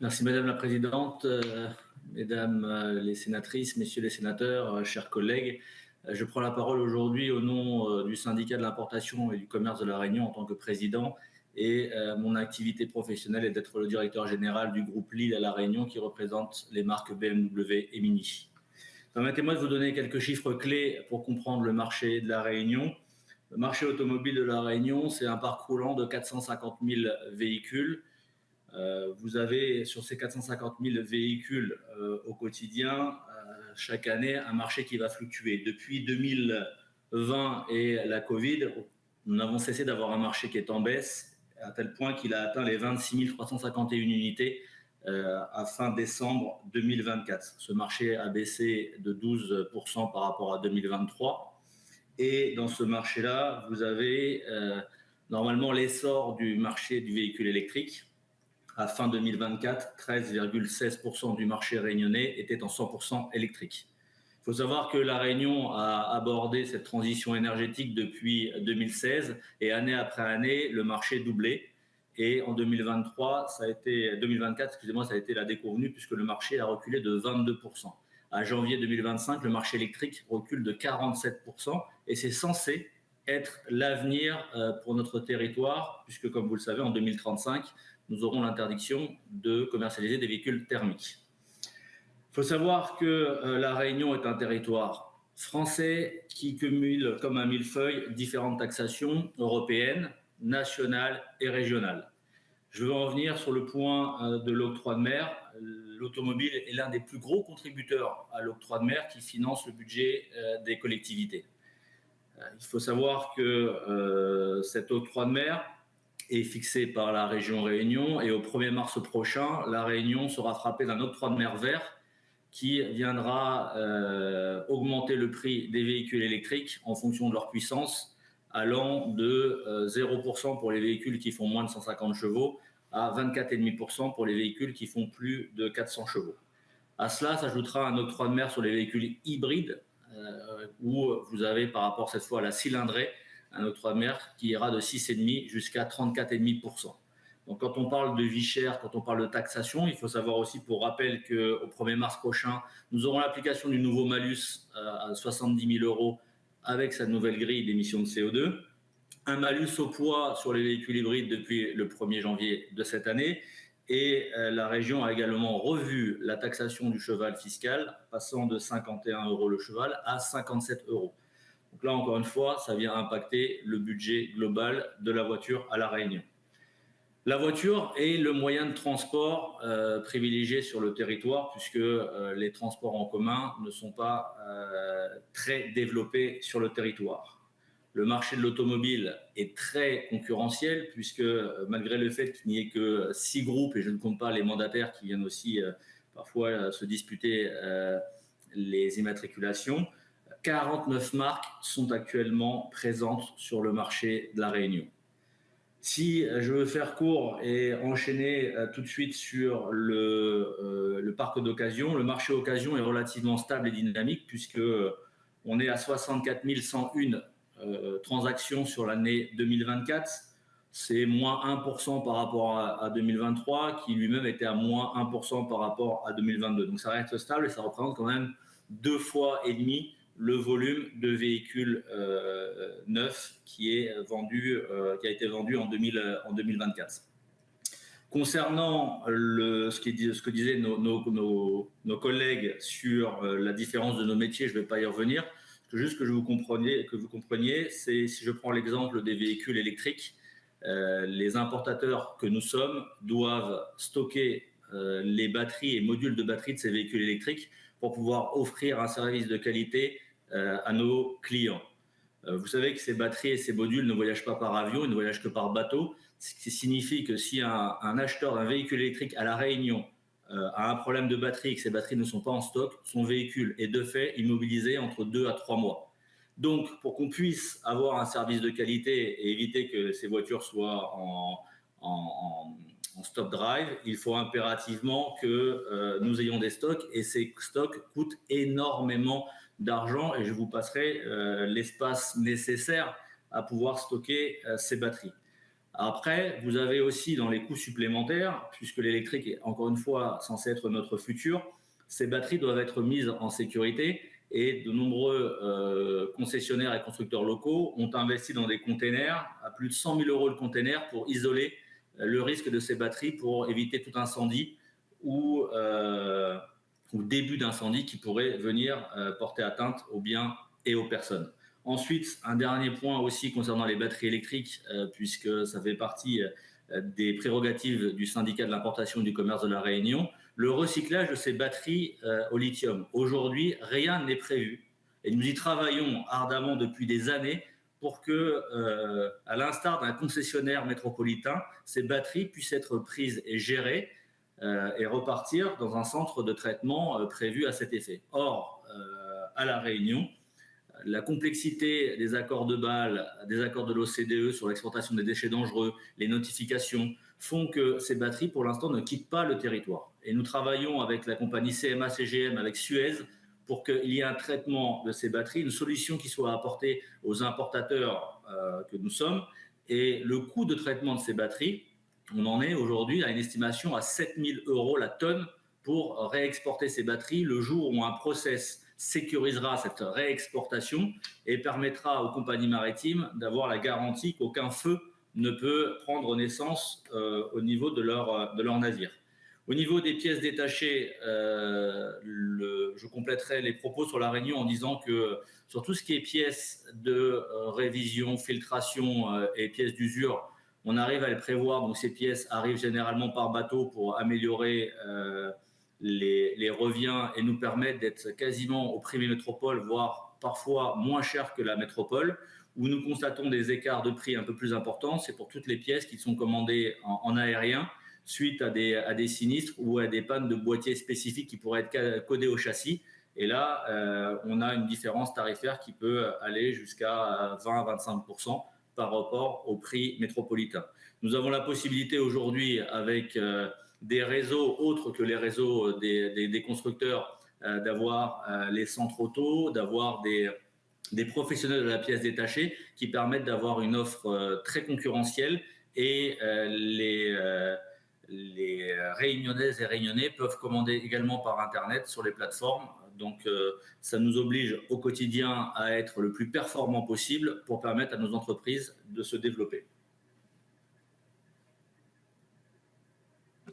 Merci Madame la Présidente, Mesdames les sénatrices, Messieurs les sénateurs, chers collègues. Je prends la parole aujourd'hui au nom du syndicat de l'importation et du commerce de La Réunion en tant que président. Et mon activité professionnelle est d'être le directeur général du groupe Lille à La Réunion qui représente les marques BMW et Mini. Permettez-moi de vous donner quelques chiffres clés pour comprendre le marché de La Réunion. Le marché automobile de La Réunion, c'est un parc roulant de 450 000 véhicules. Vous avez sur ces 450 000 véhicules au quotidien, chaque année, un marché qui va fluctuer. Depuis 2020 et la Covid, nous n'avons cessé d'avoir un marché qui est en baisse, à tel point qu'il a atteint les 26 351 unités à fin décembre 2024. Ce marché a baissé de 12% par rapport à 2023. Et dans ce marché-là, vous avez normalement l'essor du marché du véhicule électrique. À fin 2024, 13,16% du marché réunionnais était en 100% électrique. Il faut savoir que La Réunion a abordé cette transition énergétique depuis 2016 et année après année, le marché doublait. Et en 2024, ça a été la déconvenue puisque le marché a reculé de 22%. À janvier 2025, le marché électrique recule de 47% et c'est censé être l'avenir pour notre territoire, puisque comme vous le savez, en 2035, nous aurons l'interdiction de commercialiser des véhicules thermiques. Il faut savoir que La Réunion est un territoire français qui cumule comme un millefeuille différentes taxations européennes, nationales et régionales. Je veux en venir sur le point de l'octroi de mer. L'automobile est l'un des plus gros contributeurs à l'octroi de mer qui finance le budget des collectivités. Il faut savoir que cet octroi de mer est fixé par la région Réunion et au 1er mars prochain, la Réunion sera frappée d'un octroi de mer vert qui viendra augmenter le prix des véhicules électriques en fonction de leur puissance, allant de 0% pour les véhicules qui font moins de 150 chevaux à 24,5% pour les véhicules qui font plus de 400 chevaux. À cela s'ajoutera un octroi de mer sur les véhicules hybrides, où vous avez par rapport cette fois à la cylindrée, un octroi de mer qui ira de 6,5 jusqu'à 34,5%. Donc quand on parle de vie chère, quand on parle de taxation, il faut savoir aussi pour rappel qu'au 1er mars prochain, nous aurons l'application du nouveau malus à 70 000 € avec cette nouvelle grille d'émissions de CO2. Un malus au poids sur les véhicules hybrides depuis le 1er janvier de cette année. Et la région a également revu la taxation du cheval fiscal, passant de 51 € le cheval à 57 €. Donc là, encore une fois, ça vient impacter le budget global de la voiture à La Réunion. La voiture est le moyen de transport privilégié sur le territoire, puisque les transports en commun ne sont pas très développés sur le territoire. Le marché de l'automobile est très concurrentiel, puisque malgré le fait qu'il n'y ait que 6 groupes, et je ne compte pas les mandataires qui viennent aussi parfois se disputer les immatriculations, 49 marques sont actuellement présentes sur le marché de La Réunion. Si je veux faire court et enchaîner tout de suite sur le parc d'occasion, le marché occasion est relativement stable et dynamique, puisqu'on est à 64 101 transactions sur l'année 2024, c'est moins 1% par rapport à 2023, qui lui-même était à moins 1% par rapport à 2022. Donc ça reste stable et ça représente quand même 2,5 fois le volume de véhicules neufs qui a été vendu en 2024. Concernant ce que disaient nos collègues sur la différence de nos métiers, je ne vais pas y revenir. Juste que vous compreniez, c'est si je prends l'exemple des véhicules électriques, les importateurs que nous sommes doivent stocker les batteries et modules de batterie de ces véhicules électriques pour pouvoir offrir un service de qualité à nos clients. Vous savez que ces batteries et ces modules ne voyagent pas par avion, ils ne voyagent que par bateau, ce qui signifie que si un acheteur d'un véhicule électrique à La Réunion a un problème de batterie et que ces batteries ne sont pas en stock, son véhicule est de fait immobilisé entre 2 à 3 mois. Donc, pour qu'on puisse avoir un service de qualité et éviter que ces voitures soient en stop drive, il faut impérativement que nous ayons des stocks, et ces stocks coûtent énormément d'argent, et je vous passerai l'espace nécessaire à pouvoir stocker ces batteries. Après, vous avez aussi dans les coûts supplémentaires, puisque l'électrique est encore une fois censé être notre futur, ces batteries doivent être mises en sécurité, et de nombreux concessionnaires et constructeurs locaux ont investi dans des containers à plus de 100 000 € le container pour isoler le risque de ces batteries, pour éviter tout incendie ou début d'incendie qui pourrait venir porter atteinte aux biens et aux personnes. Ensuite, un dernier point aussi concernant les batteries électriques, puisque ça fait partie des prérogatives du syndicat de l'importation et du commerce de La Réunion, le recyclage de ces batteries au lithium. Aujourd'hui, rien n'est prévu et nous y travaillons ardemment depuis des années pour que, à l'instar d'un concessionnaire métropolitain, ces batteries puissent être prises et gérées et repartir dans un centre de traitement prévu à cet effet. Or, à La Réunion, la complexité des accords de Bâle, des accords de l'OCDE sur l'exportation des déchets dangereux, les notifications, font que ces batteries, pour l'instant, ne quittent pas le territoire. Et nous travaillons avec la compagnie CMA-CGM, avec Suez, pour qu'il y ait un traitement de ces batteries, une solution qui soit apportée aux importateurs que nous sommes. Et le coût de traitement de ces batteries, on en est aujourd'hui à une estimation à 7 000 € la tonne pour réexporter ces batteries le jour où un process sécurisera cette réexportation et permettra aux compagnies maritimes d'avoir la garantie qu'aucun feu ne peut prendre naissance au niveau de leur navire. Au niveau des pièces détachées, je compléterai les propos sur La Réunion en disant que sur tout ce qui est pièces de révision, filtration et pièces d'usure, on arrive à les prévoir. Donc ces pièces arrivent généralement par bateau pour améliorer les reviens et nous permettre d'être quasiment au prix métropole, voire parfois moins cher que la métropole, où nous constatons des écarts de prix un peu plus importants. C'est pour toutes les pièces qui sont commandées en aérien suite à des sinistres ou à des pannes de boîtiers spécifiques qui pourraient être codés au châssis. Et là, on a une différence tarifaire qui peut aller jusqu'à 20 à 25% par rapport au prix métropolitain. Nous avons la possibilité aujourd'hui, avec des réseaux autres que les réseaux des constructeurs, d'avoir les centres auto, d'avoir des professionnels de la pièce détachée qui permettent d'avoir une offre très concurrentielle et les Réunionnaises et Réunionnais peuvent commander également par Internet sur les plateformes. Donc, ça nous oblige au quotidien à être le plus performant possible pour permettre à nos entreprises de se développer.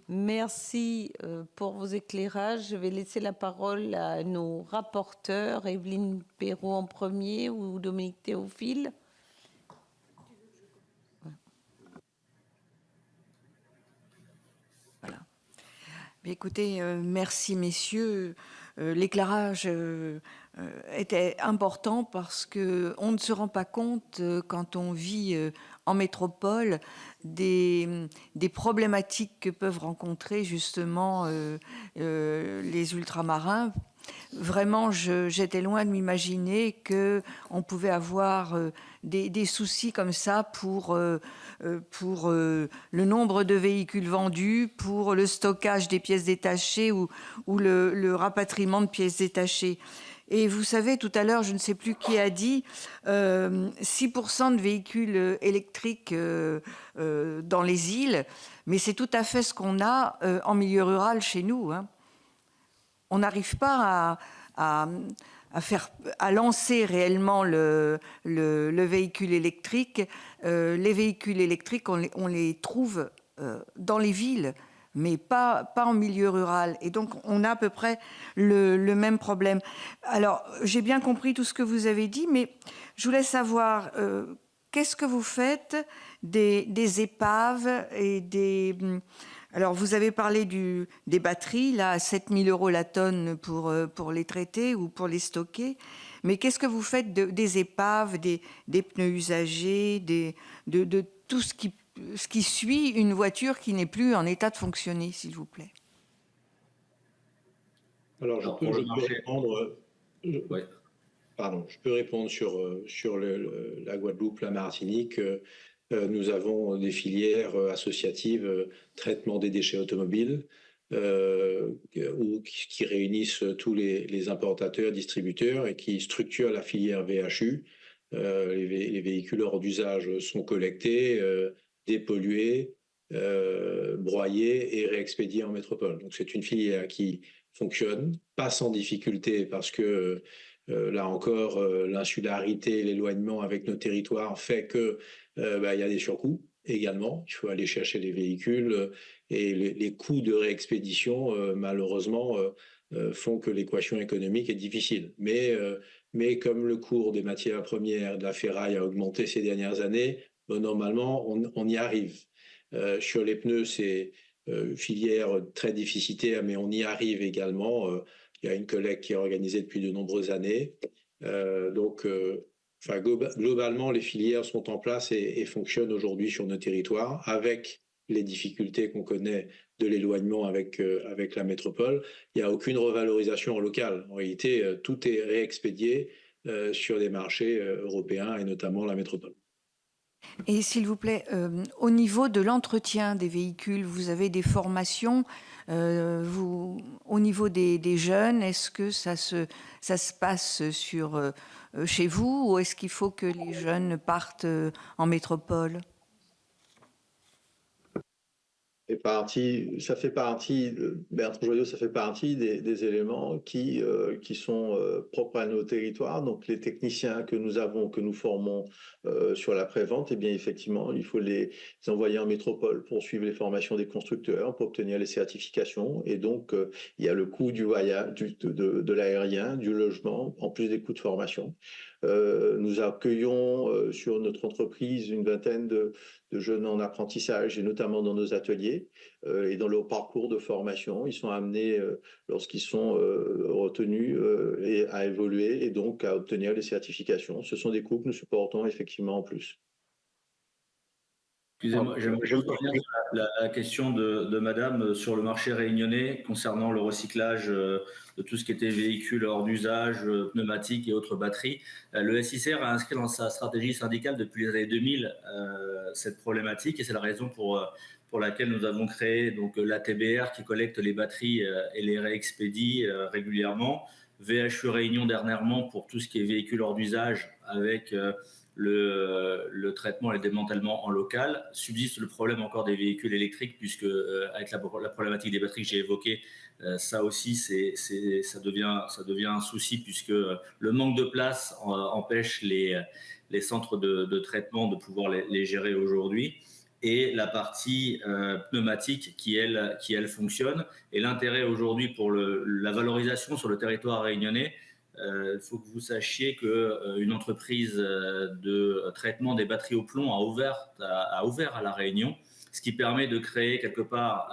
Merci pour vos éclairages. Je vais laisser la parole à nos rapporteurs, Evelyne Perrot en premier ou Dominique Théophile. Voilà. Bien, écoutez, merci messieurs. L'éclairage était important parce qu'on ne se rend pas compte quand on vit en métropole des problématiques que peuvent rencontrer justement les ultramarins. Vraiment, j'étais loin de m'imaginer qu'on pouvait avoir des soucis comme ça pour le nombre de véhicules vendus, pour le stockage des pièces détachées ou le rapatriement de pièces détachées. Et vous savez, tout à l'heure, je ne sais plus qui a dit, 6% de véhicules électriques dans les îles, mais c'est tout à fait ce qu'on a en milieu rural chez nous, hein. On n'arrive pas à lancer réellement le véhicule électrique. Les véhicules électriques, on les trouve dans les villes, mais pas en milieu rural. Et donc, on a à peu près le même problème. Alors, j'ai bien compris tout ce que vous avez dit, mais je voulais savoir, qu'est-ce que vous faites des épaves et des... Alors, vous avez parlé des batteries, là, à 7 000 € la tonne pour les traiter ou pour les stocker. Mais qu'est-ce que vous faites des épaves, des pneus usagés, de tout ce qui suit une voiture qui n'est plus en état de fonctionner, s'il vous plaît? Alors, je peux répondre sur la Guadeloupe, la Martinique. Nous avons des filières associatives traitement des déchets automobiles qui réunissent tous les importateurs, distributeurs et qui structurent la filière VHU. Les véhicules hors d'usage sont collectés, dépollués, broyés et réexpédiés en métropole. Donc c'est une filière qui fonctionne, pas sans difficulté parce que là encore, l'insularité, l'éloignement avec nos territoires fait que il y a des surcoûts également. Il faut aller chercher les véhicules et les coûts de réexpédition, malheureusement, font que l'équation économique est difficile. Mais comme le cours des matières premières, de la ferraille a augmenté ces dernières années, normalement, on y arrive. Sur les pneus, c'est filière très déficitaire, mais on y arrive également. Il y a une collecte qui est organisée depuis de nombreuses années. Globalement, les filières sont en place et fonctionnent aujourd'hui sur nos territoires avec les difficultés qu'on connaît de l'éloignement avec la métropole. Il n'y a aucune revalorisation locale. En réalité, tout est réexpédié sur des marchés européens et notamment la métropole. Et s'il vous plaît, au niveau de l'entretien des véhicules, vous avez des formations au niveau des jeunes, est-ce que ça se passe chez vous ou est-ce qu'il faut que les jeunes partent en métropole? Ça fait partie, Bertrand Joyaux, ça fait partie des éléments qui sont propres à nos territoires. Donc, les techniciens que nous avons, que nous formons sur la prévente, eh bien, effectivement, il faut les envoyer en métropole pour suivre les formations des constructeurs, pour obtenir les certifications. Et donc, il y a le coût du voyage, de l'aérien, du logement, en plus des coûts de formation. Nous accueillons sur notre entreprise une vingtaine de jeunes en apprentissage, et notamment dans nos ateliers et dans leur parcours de formation. Ils sont amenés, lorsqu'ils sont retenus, à évoluer et donc à obtenir les certifications. Ce sont des coûts que nous supportons effectivement en plus. Excusez-moi, j'aimerais juste revenir sur la question de Madame sur le marché réunionnais concernant le recyclage de tout ce qui était véhicules hors d'usage, pneumatiques et autres batteries. Le SICR a inscrit dans sa stratégie syndicale depuis les années 2000 cette problématique, et c'est la raison pour laquelle nous avons créé donc l'ATBR qui collecte les batteries et les réexpédie régulièrement. VHU Réunion dernièrement pour tout ce qui est véhicules hors d'usage avec le traitement et le démantèlement en local. Subsiste le problème encore des véhicules électriques, puisque avec la problématique des batteries que j'ai évoquée, ça aussi ça devient un souci, puisque le manque de place empêche les centres de traitement de pouvoir les gérer aujourd'hui. Et la partie pneumatique qui elle fonctionne. Et l'intérêt aujourd'hui pour la valorisation sur le territoire réunionnais, il faut que vous sachiez qu'une entreprise de traitement des batteries au plomb a ouvert à La Réunion, ce qui permet de créer quelque part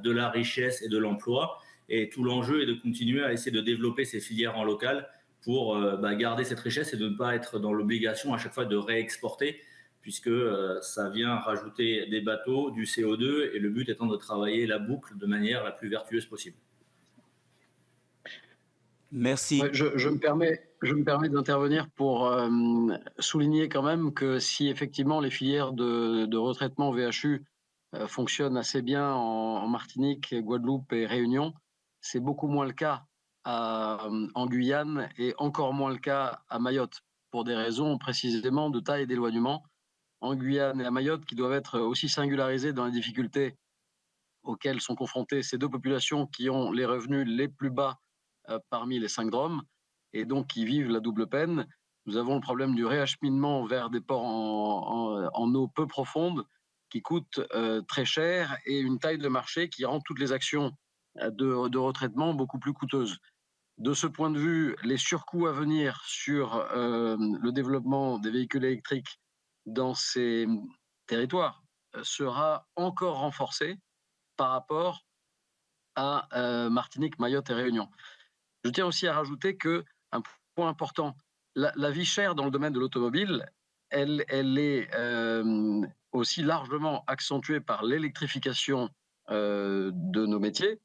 de la richesse et de l'emploi. Et tout l'enjeu est de continuer à essayer de développer ces filières en local pour garder cette richesse et de ne pas être dans l'obligation à chaque fois de réexporter, puisque ça vient rajouter des bateaux, du CO2, et le but étant de travailler la boucle de manière la plus vertueuse possible. Merci. Ouais, je me permets d'intervenir pour souligner quand même que si effectivement les filières de retraitement VHU fonctionnent assez bien en Martinique, Guadeloupe et Réunion, c'est beaucoup moins le cas en Guyane et encore moins le cas à Mayotte, pour des raisons précisément de taille et d'éloignement. En Guyane et à Mayotte, qui doivent être aussi singularisées dans les difficultés auxquelles sont confrontées ces deux populations qui ont les revenus les plus bas parmi les 5 DROM, et donc qui vivent la double peine. Nous avons le problème du réacheminement vers des ports en eau peu profonde qui coûte très cher, et une taille de marché qui rend toutes les actions de retraitement beaucoup plus coûteuses. De ce point de vue, les surcoûts à venir sur le développement des véhicules électriques dans ces territoires sera encore renforcé par rapport à Martinique, Mayotte et Réunion. Je tiens aussi à rajouter qu'un point important, la vie chère dans le domaine de l'automobile, elle est aussi largement accentuée par l'électrification de nos métiers.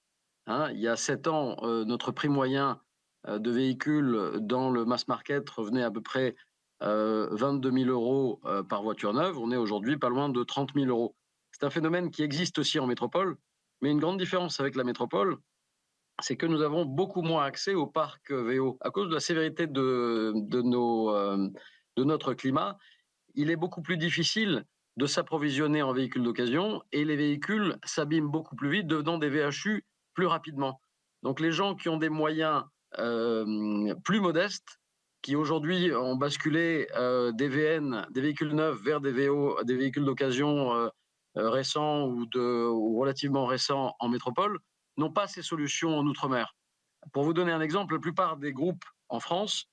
Hein, il y a 7 ans, notre prix moyen de véhicule dans le mass market revenait à peu près 22 000 euros par voiture neuve. On est aujourd'hui pas loin de 30 000 euros. C'est un phénomène qui existe aussi en métropole, mais une grande différence avec la métropole, c'est que nous avons beaucoup moins accès au parc VO. À cause de la sévérité de notre climat, il est beaucoup plus difficile de s'approvisionner en véhicules d'occasion, et les véhicules s'abîment beaucoup plus vite, devenant des VHU plus rapidement. Donc les gens qui ont des moyens plus modestes, qui aujourd'hui ont basculé des VN, des véhicules neufs, vers des VO, des véhicules d'occasion récents ou relativement récents en métropole, n'ont pas ces solutions en Outre-mer. Pour vous donner un exemple, la plupart des groupes en France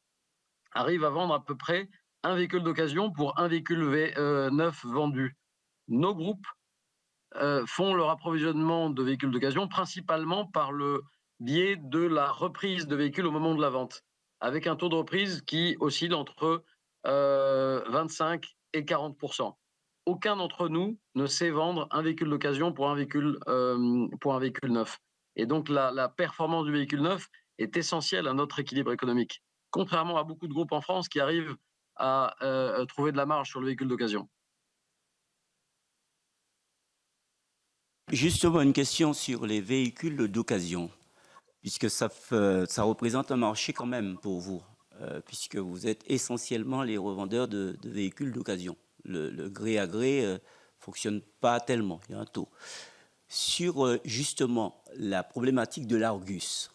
arrivent à vendre à peu près un véhicule d'occasion pour un véhicule neuf vendu. Nos groupes font leur approvisionnement de véhicules d'occasion principalement par le biais de la reprise de véhicules au moment de la vente, avec un taux de reprise qui oscille entre 25 et 40%. Aucun d'entre nous ne sait vendre un véhicule d'occasion pour un véhicule neuf. Et donc la performance du véhicule neuf est essentielle à notre équilibre économique, contrairement à beaucoup de groupes en France qui arrivent à trouver de la marge sur le véhicule d'occasion. Justement, une question sur les véhicules d'occasion, puisque ça représente un marché quand même pour vous, puisque vous êtes essentiellement les revendeurs de véhicules d'occasion. Le gré à gré fonctionne pas tellement, il y a un taux. sur justement la problématique de l'Argus.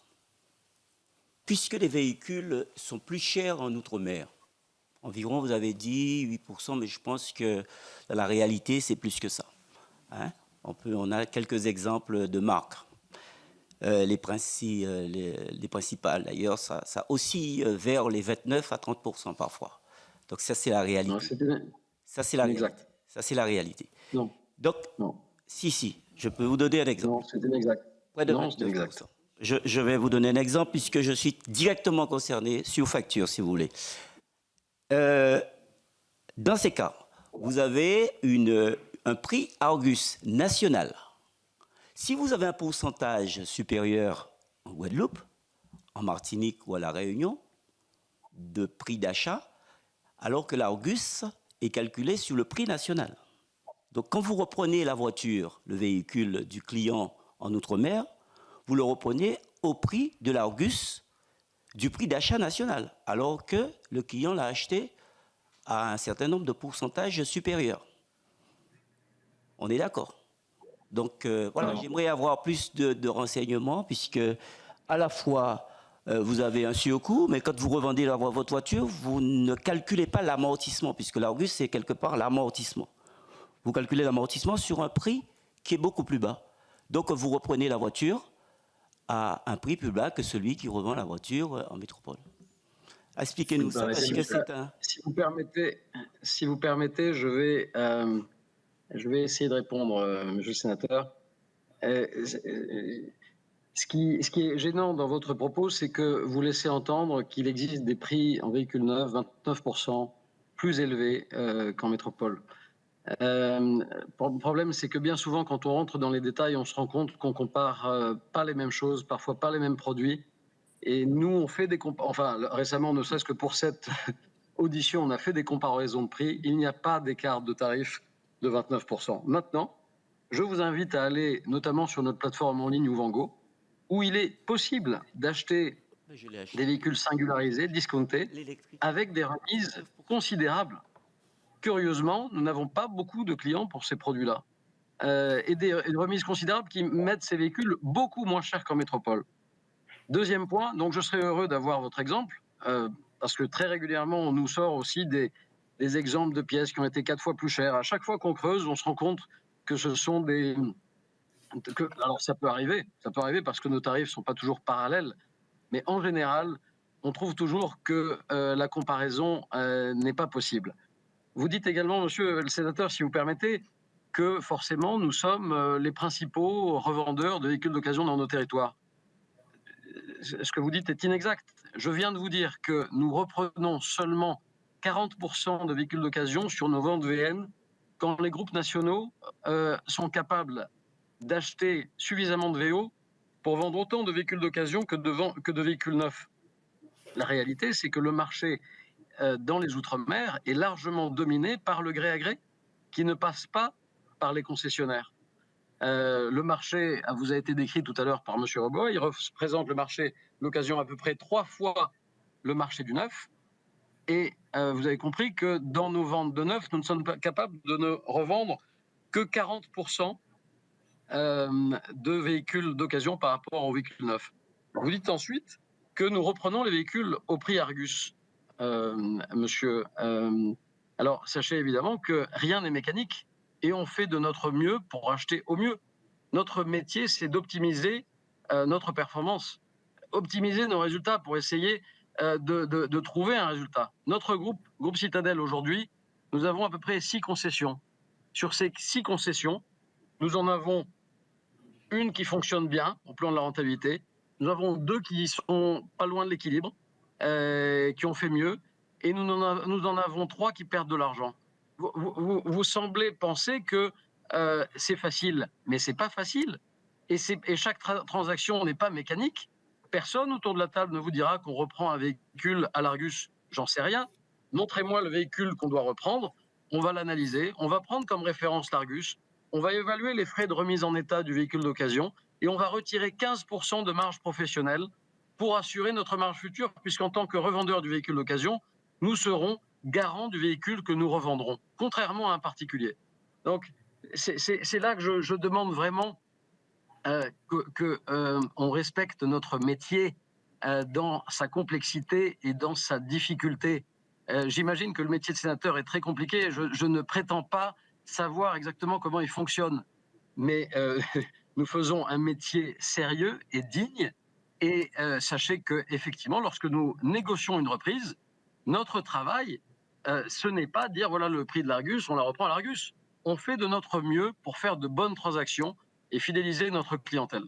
Puisque les véhicules sont plus chers en Outre-mer, environ, vous avez dit 8%, mais je pense que dans la réalité, c'est plus que ça. Hein? On a quelques exemples de marques. Les principales, d'ailleurs, ça oscille vers les 29 à 30% parfois. Donc ça, c'est la réalité. Ça, c'est la réalité. Ça, c'est la réalité. Non. Donc, non. Si, je peux vous donner un exemple. Non, c'est inexact. Près de non, c'est exact. Je vais vous donner un exemple puisque je suis directement concerné sur facture, si vous voulez. Dans ces cas, vous avez un prix Argus national. Si vous avez un pourcentage supérieur en Guadeloupe, en Martinique ou à La Réunion, de prix d'achat, alors que l'Argus est calculé sur le prix national. Donc quand vous reprenez la voiture, le véhicule du client en Outre-mer, vous le reprenez au prix de l'Argus, du prix d'achat national, alors que le client l'a acheté à un certain nombre de pourcentages supérieurs. On est d'accord? Donc voilà, j'aimerais avoir plus de renseignements, puisque à la fois vous avez un surcoût, mais quand vous revendez votre voiture, vous ne calculez pas l'amortissement, puisque l'Argus, c'est quelque part l'amortissement. Vous calculez l'amortissement sur un prix qui est beaucoup plus bas. Donc vous reprenez la voiture à un prix plus bas que celui qui revend la voiture en métropole. Expliquez-nous ça, parce que c'est un... Si vous permettez, je vais essayer de répondre, monsieur le sénateur. Ce qui est gênant dans votre propos, c'est que vous laissez entendre qu'il existe des prix en véhicules neufs 29% plus élevés qu'en métropole. Le problème, c'est que bien souvent, quand on rentre dans les détails, on se rend compte qu'on compare pas les mêmes choses, parfois pas les mêmes produits. Et nous, on fait des récemment, ne serait-ce que pour cette audition, on a fait des comparaisons de prix. Il n'y a pas d'écart de tarif de 29%. Maintenant, je vous invite à aller notamment sur notre plateforme en ligne Ouvango, où il est possible d'acheter des véhicules singularisés, discountés, avec des remises considérables. Curieusement, nous n'avons pas beaucoup de clients pour ces produits-là. Et des remises considérables qui mettent ces véhicules beaucoup moins chers qu'en métropole. Deuxième point, donc je serais heureux d'avoir votre exemple, parce que très régulièrement, on nous sort aussi des exemples de pièces qui ont été 4 fois plus chères. À chaque fois qu'on creuse, on se rend compte que ce sont alors ça peut arriver parce que nos tarifs ne sont pas toujours parallèles, mais en général, on trouve toujours que la comparaison n'est pas possible. Vous dites également, monsieur le sénateur, si vous permettez, que forcément nous sommes les principaux revendeurs de véhicules d'occasion dans nos territoires. Ce que vous dites est inexact. Je viens de vous dire que nous reprenons seulement 40% de véhicules d'occasion sur nos ventes VN quand les groupes nationaux sont capables d'acheter suffisamment de VO pour vendre autant de véhicules d'occasion que de véhicules neufs. La réalité, c'est que le marché dans les Outre-mer est largement dominé par le gré à gré qui ne passe pas par les concessionnaires. Le marché vous a été décrit tout à l'heure par M. Roboy. Il représente le marché d'occasion à peu près 3 fois le marché du neuf. Et vous avez compris que dans nos ventes de neuf, nous ne sommes pas capables de ne revendre que 40% de véhicules d'occasion par rapport aux véhicules neufs. Vous dites ensuite que nous reprenons les véhicules au prix Argus, monsieur. Alors, sachez évidemment que rien n'est mécanique et on fait de notre mieux pour acheter au mieux. Notre métier, c'est d'optimiser notre performance, optimiser nos résultats pour essayer de trouver un résultat. Notre groupe Citadel aujourd'hui, nous avons à peu près 6 concessions. Sur ces 6 concessions, nous en avons une qui fonctionne bien au plan de la rentabilité. Nous avons 2 qui sont pas loin de l'équilibre, qui ont fait mieux, et nous en avons 3 qui perdent de l'argent. Vous semblez penser que c'est facile, mais c'est pas facile. Et chaque transaction n'est pas mécanique. Personne autour de la table ne vous dira qu'on reprend un véhicule à l'Argus. J'en sais rien. Montrez-moi le véhicule qu'on doit reprendre. On va l'analyser. On va prendre comme référence l'Argus. On va évaluer les frais de remise en état du véhicule d'occasion et on va retirer 15% de marge professionnelle pour assurer notre marge future, puisqu'en tant que revendeur du véhicule d'occasion, nous serons garants du véhicule que nous revendrons, contrairement à un particulier. Donc, c'est là que je demande vraiment on respecte notre métier dans sa complexité et dans sa difficulté. J'imagine que le métier de sénateur est très compliqué. Je ne prétends pas savoir exactement comment il fonctionne, mais nous faisons un métier sérieux et digne. Et sachez que effectivement, lorsque nous négocions une reprise, notre travail, ce n'est pas dire voilà le prix de l'Argus, on la reprend à l'Argus. On fait de notre mieux pour faire de bonnes transactions et fidéliser notre clientèle.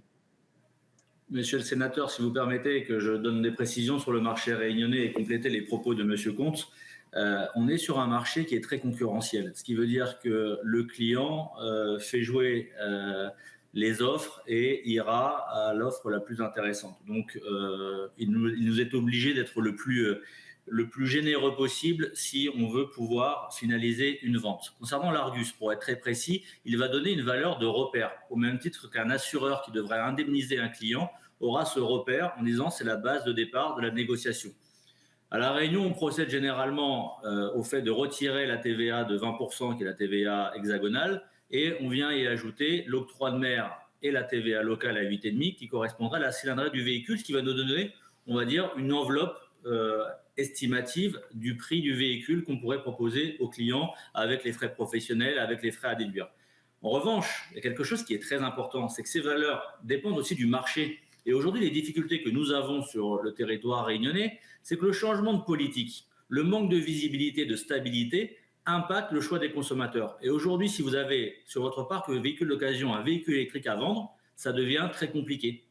Monsieur le sénateur, si vous permettez que je donne des précisions sur le marché réunionnais et compléter les propos de Monsieur Comte, on est sur un marché qui est très concurrentiel, ce qui veut dire que le client fait jouer les offres et ira à l'offre la plus intéressante. Donc, il nous est obligé d'être le plus généreux possible si on veut pouvoir finaliser une vente. Concernant l'Argus, pour être très précis, il va donner une valeur de repère, au même titre qu'un assureur qui devrait indemniser un client aura ce repère en disant c'est la base de départ de la négociation. À La Réunion, on procède généralement au fait de retirer la TVA de 20%, qui est la TVA hexagonale, et on vient y ajouter l'octroi de mer et la TVA locale à 8,5, qui correspondra à la cylindrée du véhicule, ce qui va nous donner, on va dire, une enveloppe estimative du prix du véhicule qu'on pourrait proposer aux clients avec les frais professionnels, avec les frais à déduire. En revanche, il y a quelque chose qui est très important, c'est que ces valeurs dépendent aussi du marché. Et aujourd'hui, les difficultés que nous avons sur le territoire réunionnais, c'est que le changement de politique, le manque de visibilité, de stabilité, impacte le choix des consommateurs. Et aujourd'hui, si vous avez sur votre parc un véhicule d'occasion, un véhicule électrique à vendre, ça devient très compliqué.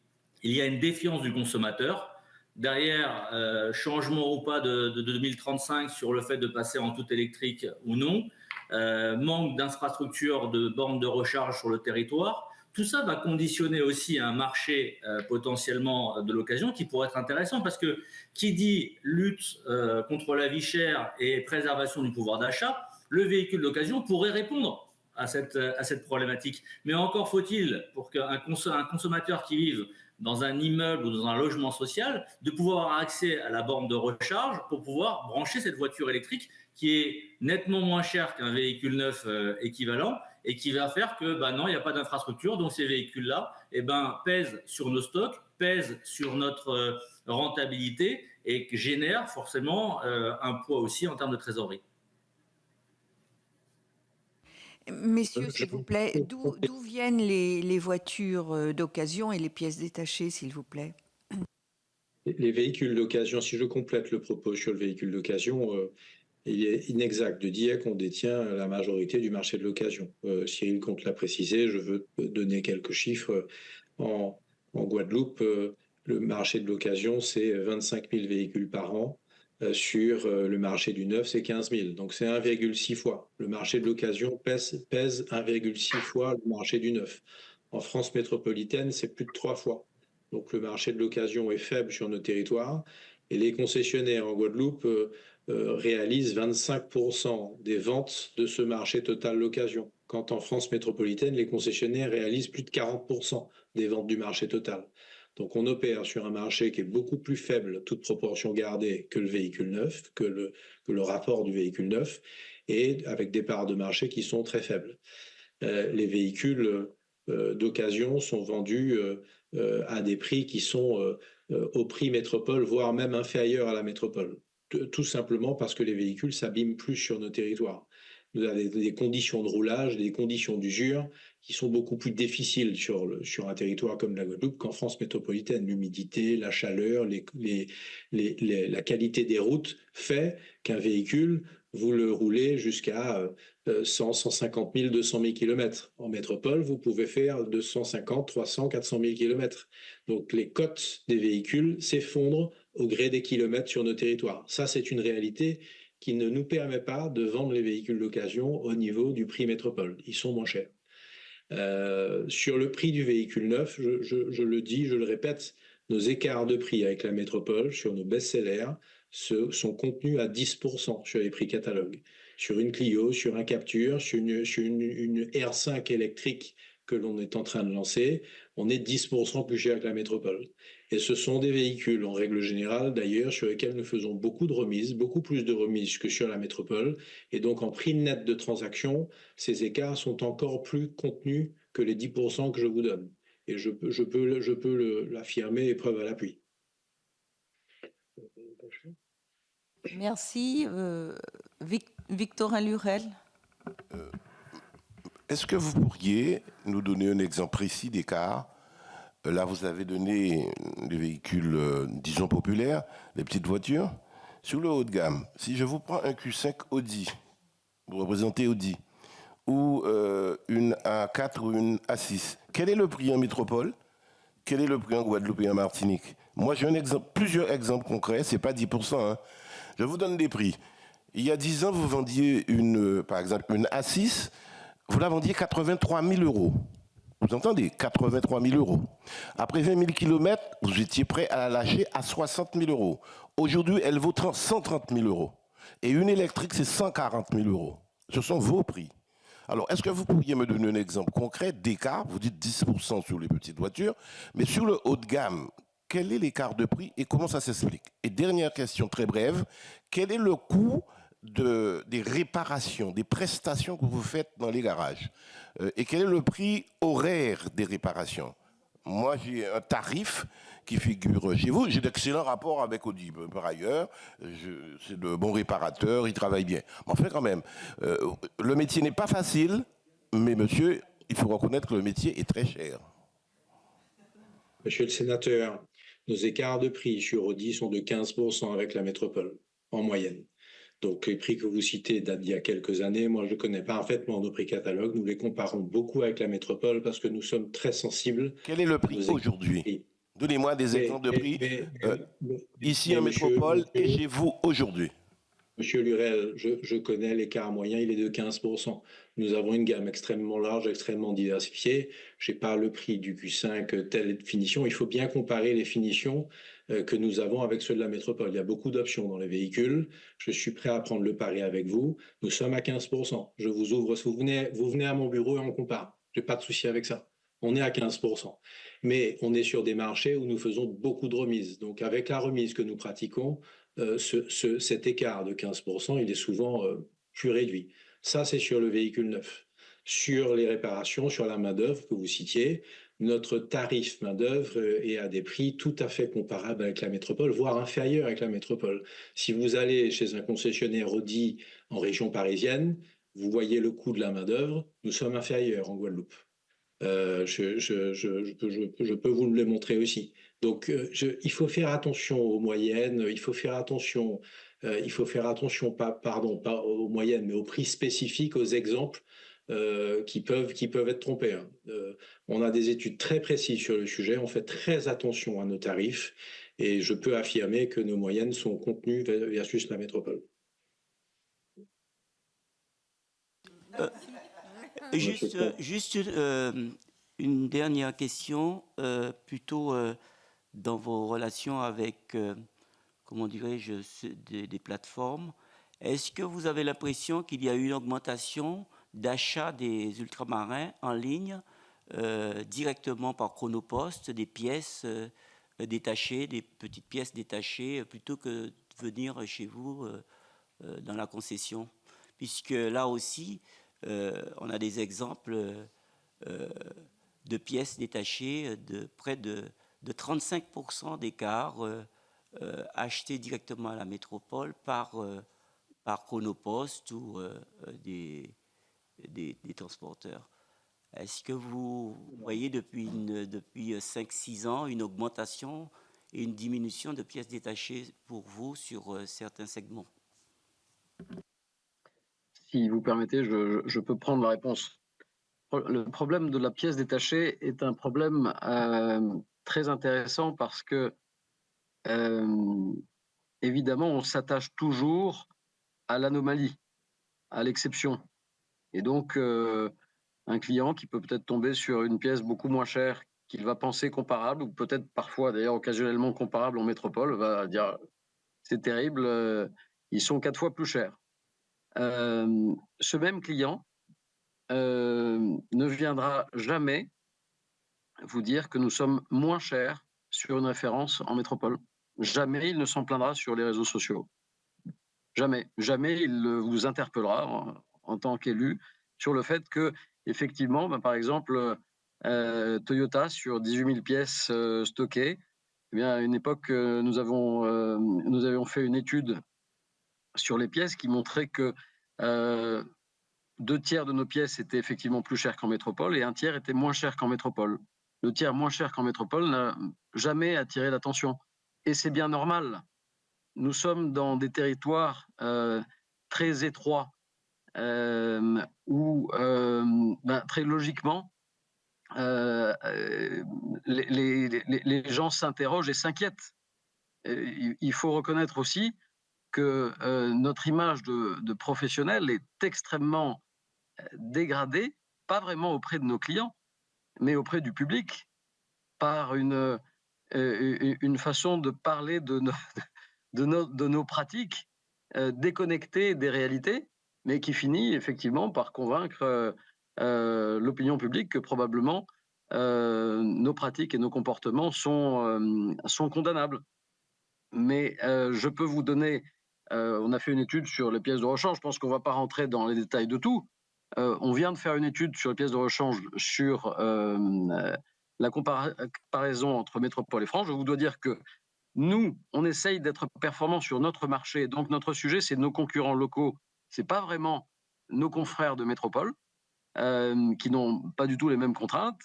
Il y a une défiance du consommateur. Derrière, changement ou pas de 2035 sur le fait de passer en tout électrique ou non, manque d'infrastructures de bornes de recharge sur le territoire. Tout ça va conditionner aussi un marché potentiellement de l'occasion qui pourrait être intéressant parce que qui dit lutte contre la vie chère et préservation du pouvoir d'achat, le véhicule d'occasion pourrait répondre à cette problématique. Mais encore faut-il, pour qu'un consommateur qui vive dans un immeuble ou dans un logement social, de pouvoir avoir accès à la borne de recharge pour pouvoir brancher cette voiture électrique qui est nettement moins chère qu'un véhicule neuf équivalent et qui va faire que non, il n'y a pas d'infrastructure, donc ces véhicules-là pèsent sur nos stocks, pèsent sur notre rentabilité et génèrent forcément un poids aussi en termes de trésorerie. Messieurs, s'il vous plaît, d'où viennent les voitures d'occasion et les pièces détachées, s'il vous plaît? Les véhicules d'occasion, si je complète le propos sur le véhicule d'occasion, il est inexact de dire qu'on détient la majorité du marché de l'occasion. Cyril Comte l'a précisé, je veux donner quelques chiffres. En Guadeloupe, le marché de l'occasion, c'est 25 000 véhicules par an. Sur le marché du neuf, c'est 15 000. Donc c'est 1,6 fois. Le marché de l'occasion pèse 1,6 fois le marché du neuf. En France métropolitaine, c'est plus de 3 fois. Donc le marché de l'occasion est faible sur nos territoires. Et les concessionnaires en Guadeloupe réalisent 25% des ventes de ce marché total l'occasion. Quand en France métropolitaine, les concessionnaires réalisent plus de 40% des ventes du marché total. Donc on opère sur un marché qui est beaucoup plus faible, toute proportion gardée, que le véhicule neuf, que le rapport du véhicule neuf, et avec des parts de marché qui sont très faibles. Les véhicules d'occasion sont vendus à des prix qui sont au prix métropole, voire même inférieurs à la métropole. Tout simplement parce que les véhicules s'abîment plus sur nos territoires. Nous avons des conditions de roulage, des conditions d'usure qui sont beaucoup plus difficiles sur un territoire comme la Guadeloupe qu'en France métropolitaine. L'humidité, la chaleur, la qualité des routes fait qu'un véhicule, vous le roulez jusqu'à 100, 150 000, 200 000 km. En métropole, vous pouvez faire 250, 300, 400 000 km. Donc les cotes des véhicules s'effondrent au gré des kilomètres sur nos territoires. Ça, c'est une réalité qui ne nous permet pas de vendre les véhicules d'occasion au niveau du prix métropole. Ils sont moins chers. Sur le prix du véhicule neuf, je le dis, je le répète, nos écarts de prix avec la métropole sur nos best-sellers sont contenus à 10% sur les prix catalogues. Sur une Clio, sur un Capture, sur une R5 électrique que l'on est en train de lancer, on est 10% plus cher que la métropole. Et ce sont des véhicules, en règle générale, d'ailleurs, sur lesquels nous faisons beaucoup de remises, beaucoup plus de remises que sur la métropole. Et donc, en prix net de transaction, ces écarts sont encore plus contenus que les 10% que je vous donne. Et je peux l'affirmer, preuve à l'appui. Merci. Victorin Lurel. Est-ce que vous pourriez nous donner un exemple précis d'écart? Là, vous avez donné des véhicules, disons, populaires, les petites voitures. Sur le haut de gamme, si je vous prends un Q5 Audi, vous représentez Audi, ou une A4 ou une A6, quel est le prix en métropole? Quel est le prix en Guadeloupe et en Martinique? Moi, j'ai plusieurs exemples concrets, c'est pas 10%. Hein. Je vous donne des prix. Il y a 10 ans, vous vendiez par exemple, une A6, vous la vendiez 83 000 euros. Vous entendez? 83 000 euros. Après 20 000 kilomètres, vous étiez prêt à la lâcher à 60 000 euros. Aujourd'hui, elle vaut 130 000 euros. Et une électrique, c'est 140 000 euros. Ce sont vos prix. Alors, est-ce que vous pourriez me donner un exemple concret d'écart? Vous dites 10% sur les petites voitures, mais sur le haut de gamme, quel est l'écart de prix et comment ça s'explique? Et dernière question très brève, quel est le coût des réparations, des prestations que vous faites dans les garages? Et quel est le prix horaire des réparations? Moi, j'ai un tarif qui figure chez vous. J'ai d'excellents rapports avec Audi. Par ailleurs, c'est de bons réparateurs, ils travaillent bien. Mais enfin, quand même, le métier n'est pas facile, mais monsieur, il faut reconnaître que le métier est très cher. Monsieur le sénateur, nos écarts de prix sur Audi sont de 15% avec la métropole, en moyenne. Donc, les prix que vous citez datent d'il y a quelques années. Moi, je connais parfaitement nos prix catalogues. Nous les comparons beaucoup avec la métropole parce que nous sommes très sensibles. Quel est le prix aujourd'hui? Donnez-moi des exemples de prix ici en métropole et chez vous aujourd'hui. Monsieur Lurel, je connais l'écart moyen, il est de 15%. Nous avons une gamme extrêmement large, extrêmement diversifiée. Je n'ai pas le prix du Q5, telle finition. Il faut bien comparer les finitions que nous avons avec ceux de la métropole. Il y a beaucoup d'options dans les véhicules. Je suis prêt à prendre le pari avec vous. Nous sommes à 15%. Je vous ouvre, vous venez à mon bureau et on compare. Je n'ai pas de souci avec ça. On est à 15%. Mais on est sur des marchés où nous faisons beaucoup de remises. Donc avec la remise que nous pratiquons, cet écart de 15%, il est souvent plus réduit. Ça, c'est sur le véhicule neuf. Sur les réparations, sur la main-d'œuvre que vous citiez, notre tarif main-d'œuvre est à des prix tout à fait comparables avec la métropole, voire inférieurs avec la métropole. Si vous allez chez un concessionnaire Audi en région parisienne, vous voyez le coût de la main-d'œuvre, nous sommes inférieurs en Guadeloupe. Je peux vous le montrer aussi. Donc, il faut faire attention aux moyennes, il faut faire attention, pas aux moyennes, mais aux prix spécifiques, aux exemples qui peuvent être trompés. Hein. On a des études très précises sur le sujet, on fait très attention à nos tarifs, et je peux affirmer que nos moyennes sont contenues versus la métropole. Juste une dernière question, plutôt dans vos relations avec, comment dirais-je, des plateformes. Est-ce que vous avez l'impression qu'il y a eu une augmentation d'achat des ultramarins en ligne directement par Chronopost, des pièces détachées, des petites pièces détachées, plutôt que de venir chez vous dans la concession? Puisque là aussi, on a des exemples de pièces détachées de près de 35% d'écart achetées directement à la métropole par Chronopost ou des transporteurs. Est-ce que vous voyez depuis 5-6 ans une augmentation et une diminution de pièces détachées pour vous sur certains segments? Si vous permettez, je peux prendre la réponse. Le problème de la pièce détachée est un problème très intéressant parce que, évidemment, on s'attache toujours à l'anomalie, à l'exception. Et donc, un client qui peut peut-être tomber sur une pièce beaucoup moins chère qu'il va penser comparable, ou peut-être parfois d'ailleurs occasionnellement comparable en métropole, va dire « c'est terrible, ils sont 4 fois plus chers ». Ce même client ne viendra jamais vous dire que nous sommes moins chers sur une référence en métropole. Jamais il ne s'en plaindra sur les réseaux sociaux. Jamais. Jamais il vous interpellera en tant qu'élu sur le fait que, effectivement, par exemple, Toyota sur 18 000 pièces stockées. Eh bien, à une époque, nous avions fait une étude sur les pièces qui montrait que 2 tiers de nos pièces étaient effectivement plus chères qu'en métropole et 1 tiers était moins cher qu'en métropole. Le tiers moins cher qu'en métropole n'a jamais attiré l'attention. Et c'est bien normal. Nous sommes dans des territoires très étroits où, très logiquement, les gens s'interrogent et s'inquiètent. Il faut reconnaître aussi que notre image de professionnel est extrêmement dégradée, pas vraiment auprès de nos clients, mais auprès du public, par une façon de parler de nos pratiques déconnectées des réalités, mais qui finit effectivement par convaincre l'opinion publique que probablement nos pratiques et nos comportements sont condamnables. Mais je peux vous donner, on a fait une étude sur les pièces de rechange, je pense qu'on ne va pas rentrer dans les détails de tout. On vient de faire une étude sur les pièces de rechange sur la comparaison entre métropole et France. Je vous dois dire que nous, on essaye d'être performants sur notre marché. Donc notre sujet, c'est nos concurrents locaux. Ce n'est pas vraiment nos confrères de métropole qui n'ont pas du tout les mêmes contraintes.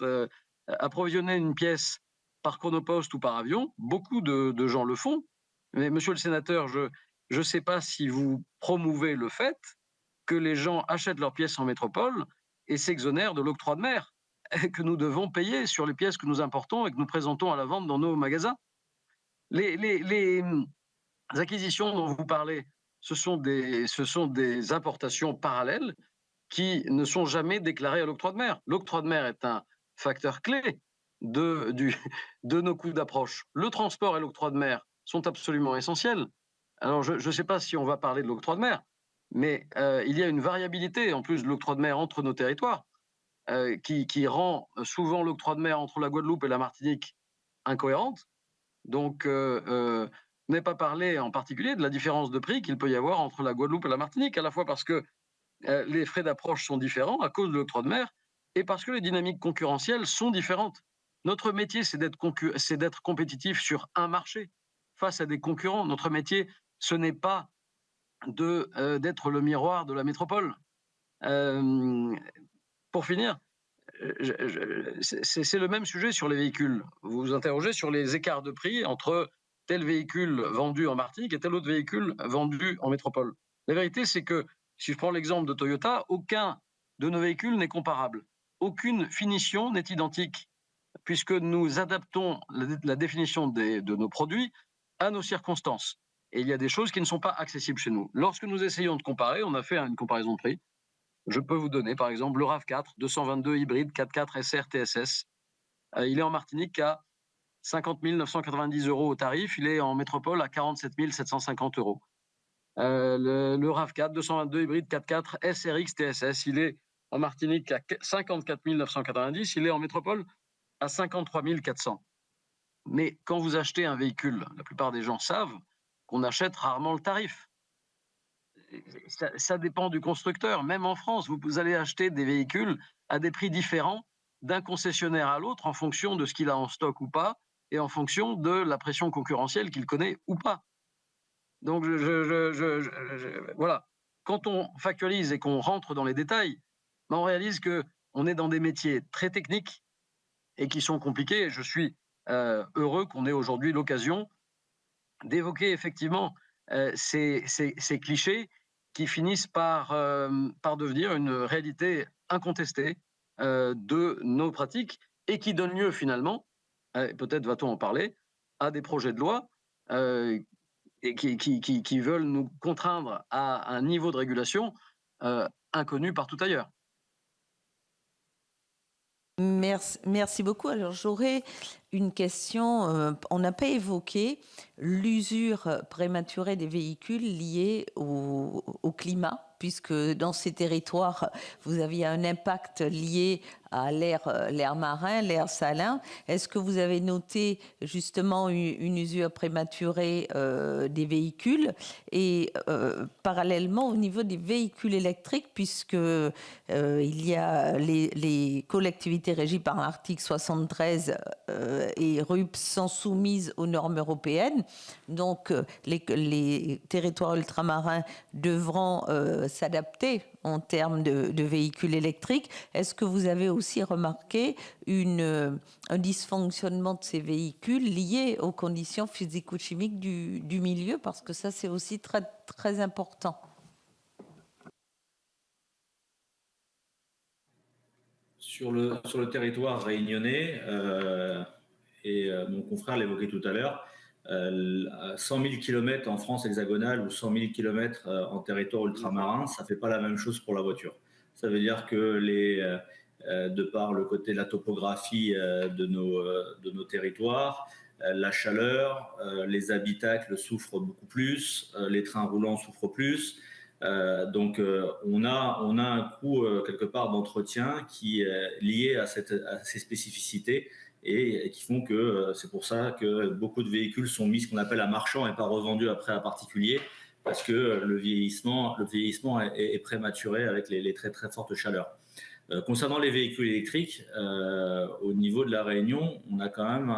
Approvisionner une pièce par chronopost ou par avion, beaucoup de gens le font. Mais monsieur le sénateur, je ne sais pas si vous promouvez le fait que les gens achètent leurs pièces en métropole et s'exonèrent de l'octroi de mer que nous devons payer sur les pièces que nous importons et que nous présentons à la vente dans nos magasins. Les acquisitions dont vous parlez, ce sont des importations parallèles qui ne sont jamais déclarées à l'octroi de mer. L'octroi de mer est un facteur clé de nos coûts d'approche. Le transport et l'octroi de mer sont absolument essentiels. Alors, je ne sais pas si on va parler de l'octroi de mer, mais il y a une variabilité, en plus de l'octroi de mer entre nos territoires, qui rend souvent l'octroi de mer entre la Guadeloupe et la Martinique incohérente. Donc, n'ai pas parlé en particulier de la différence de prix qu'il peut y avoir entre la Guadeloupe et la Martinique, à la fois parce que les frais d'approche sont différents à cause de l'octroi de mer et parce que les dynamiques concurrentielles sont différentes. Notre métier, c'est d'être compétitif sur un marché face à des concurrents. Notre métier, ce n'est pas d'être le miroir de la métropole. Pour finir, c'est le même sujet sur les véhicules. Vous vous interrogez sur les écarts de prix entre tel véhicule vendu en Martinique et tel autre véhicule vendu en métropole. La vérité, c'est que, si je prends l'exemple de Toyota, aucun de nos véhicules n'est comparable. Aucune finition n'est identique, puisque nous adaptons la définition de nos produits à nos circonstances. Et il y a des choses qui ne sont pas accessibles chez nous. Lorsque nous essayons de comparer, on a fait une comparaison de prix. Je peux vous donner, par exemple, le RAV4 222 hybride 4x4 SR TSS. Il est en Martinique à 50 990 € au tarif. Il est en métropole à 47 750 €. Le RAV4 222 hybride 4x4 SRX TSS, il est en Martinique à 54 990. Il est en métropole à 53 400. Mais quand vous achetez un véhicule, la plupart des gens savent qu'on achète rarement le tarif. Ça dépend du constructeur. Même en France, vous allez acheter des véhicules à des prix différents d'un concessionnaire à l'autre en fonction de ce qu'il a en stock ou pas et en fonction de la pression concurrentielle qu'il connaît ou pas. Donc, voilà. Quand on factualise et qu'on rentre dans les détails, on réalise qu'on est dans des métiers très techniques et qui sont compliqués. Et je suis heureux qu'on ait aujourd'hui l'occasion d'évoquer effectivement ces clichés qui finissent par devenir une réalité incontestée de nos pratiques et qui donnent lieu finalement, peut-être va-t-on en parler, à des projets de loi et qui veulent nous contraindre à un niveau de régulation inconnu partout ailleurs. Merci beaucoup. Alors j'aurais une question. On n'a pas évoqué l'usure prématurée des véhicules liée au climat, puisque dans ces territoires, vous aviez un impact lié à l'air marin, l'air salin. Est-ce que vous avez noté justement une usure prématurée des véhicules et parallèlement au niveau des véhicules électriques, puisque il y a les collectivités régies par l'article 73 et RUP sont soumises aux normes européennes. Donc les territoires ultramarins devront s'adapter en termes de véhicules électriques. Est-ce que vous avez aussi remarqué un dysfonctionnement de ces véhicules lié aux conditions physico-chimiques du milieu? Parce que ça, c'est aussi très, très important. Sur le territoire réunionnais, mon confrère l'évoquait tout à l'heure, 100 000 km en France hexagonale ou 100 000 km en territoire ultramarin, ça ne fait pas la même chose pour la voiture. Ça veut dire que de par le côté de la topographie de nos territoires, la chaleur, les habitacles souffrent beaucoup plus, les trains roulants souffrent plus. Donc, on a un coût quelque part d'entretien qui est lié à ces spécificités et qui font que c'est pour ça que beaucoup de véhicules sont mis ce qu'on appelle à marchand et pas revendus après à particulier, parce que le vieillissement est prématuré avec les très très fortes chaleurs. Concernant les véhicules électriques, au niveau de la Réunion, on a quand même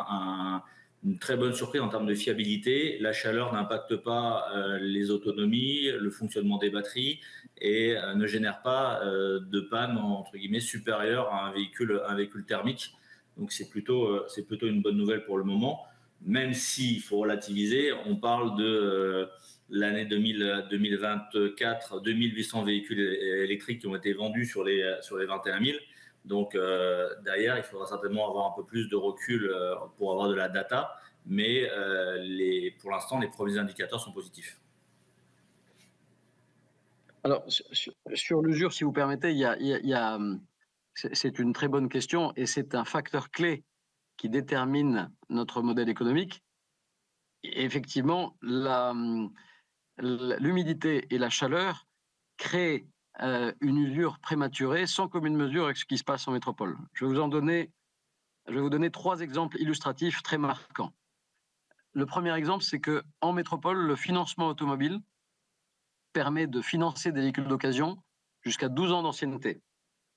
une très bonne surprise en termes de fiabilité. La chaleur n'impacte pas les autonomies, le fonctionnement des batteries et ne génère pas de panne entre guillemets supérieure à un véhicule thermique. Donc c'est plutôt une bonne nouvelle pour le moment, même s'il faut relativiser. On parle de l'année 2024, 2800 véhicules électriques qui ont été vendus sur les 21 000. Donc derrière, il faudra certainement avoir un peu plus de recul pour avoir de la data, mais pour l'instant, les premiers indicateurs sont positifs. Alors, sur l'usure, si vous permettez, c'est une très bonne question et c'est un facteur clé qui détermine notre modèle économique. Et effectivement, l'humidité et la chaleur créent une usure prématurée sans commune mesure avec ce qui se passe en métropole. Je vais vous donner 3 exemples illustratifs très marquants. Le premier exemple, c'est qu'en métropole, le financement automobile permet de financer des véhicules d'occasion jusqu'à 12 ans d'ancienneté.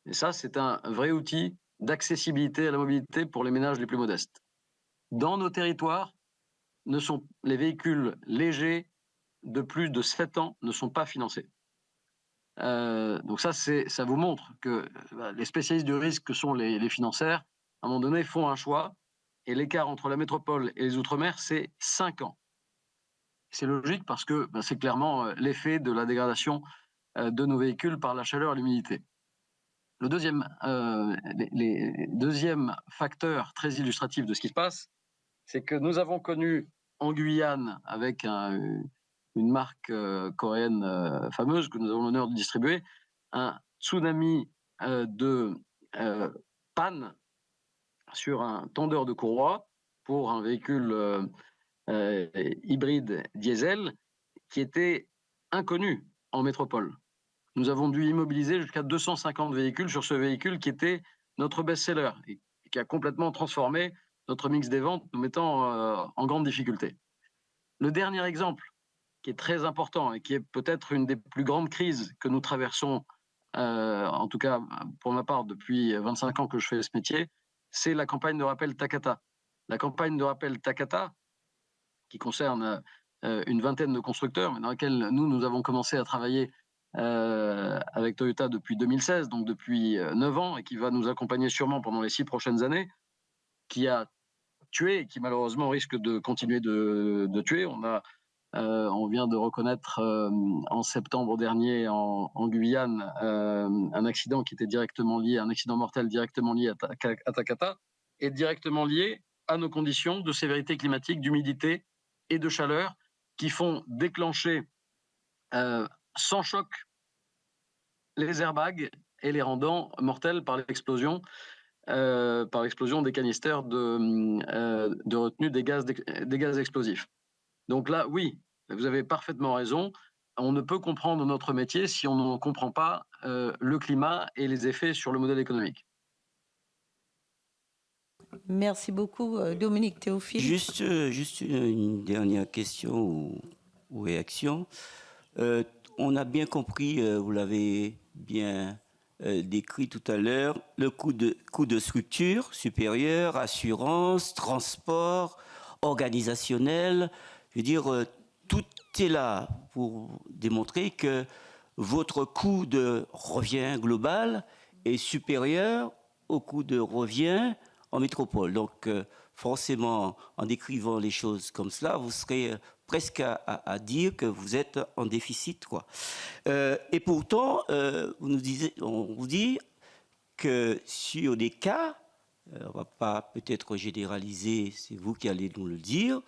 Et ça, c'est un vrai outil d'accessibilité à la mobilité pour les ménages les plus modestes. Dans nos territoires, les véhicules légers de plus de 7 ans ne sont pas financés. Donc ça vous montre que les spécialistes du risque que sont les financières, à un moment donné, font un choix, et l'écart entre la métropole et les Outre-mer, c'est 5 ans. C'est logique parce que c'est clairement l'effet de la dégradation de nos véhicules par la chaleur et l'humidité. Le deuxième facteur très illustratif de ce qui se passe, c'est que nous avons connu en Guyane, avec une marque coréenne fameuse que nous avons l'honneur de distribuer, un tsunami de panne sur un tendeur de courroie pour un véhicule hybride diesel qui était inconnu en métropole. Nous avons dû immobiliser jusqu'à 250 véhicules sur ce véhicule qui était notre best-seller et qui a complètement transformé notre mix des ventes, nous mettant en grande difficulté. Le dernier exemple, qui est très important et qui est peut-être une des plus grandes crises que nous traversons, en tout cas pour ma part depuis 25 ans que je fais ce métier, c'est la campagne de rappel Takata. La campagne de rappel Takata, qui concerne une vingtaine de constructeurs, mais dans laquelle nous avons commencé à travailler avec Toyota depuis 2016, donc depuis 9 ans, et qui va nous accompagner sûrement pendant les 6 prochaines années, qui a tué et qui malheureusement risque de continuer de tuer. On vient de reconnaître en septembre dernier en Guyane un accident qui était directement lié, un accident mortel directement lié à Takata, et directement lié à nos conditions de sévérité climatique, d'humidité et de chaleur qui font déclencher sans choc les airbags et les rendant mortels par l'explosion des canisters de retenue des gaz explosifs. Donc là, oui, vous avez parfaitement raison. on ne peut comprendre notre métier si on ne comprend pas le climat et les effets sur le modèle économique. Merci beaucoup, Dominique Théophile. Juste une dernière question ou réaction. On a bien compris, vous l'avez bien décrit tout à l'heure, le coût de structure supérieur, assurance, transport, organisationnel. Je veux dire, tout est là pour démontrer que votre coût de revient global est supérieur au coût de revient en métropole. Donc, forcément, en décrivant les choses comme cela, vous serez presque à dire que vous êtes en déficit, quoi. Et pourtant, on vous dit que sur des cas, on ne va pas peut-être généraliser, c'est vous qui allez nous le dire,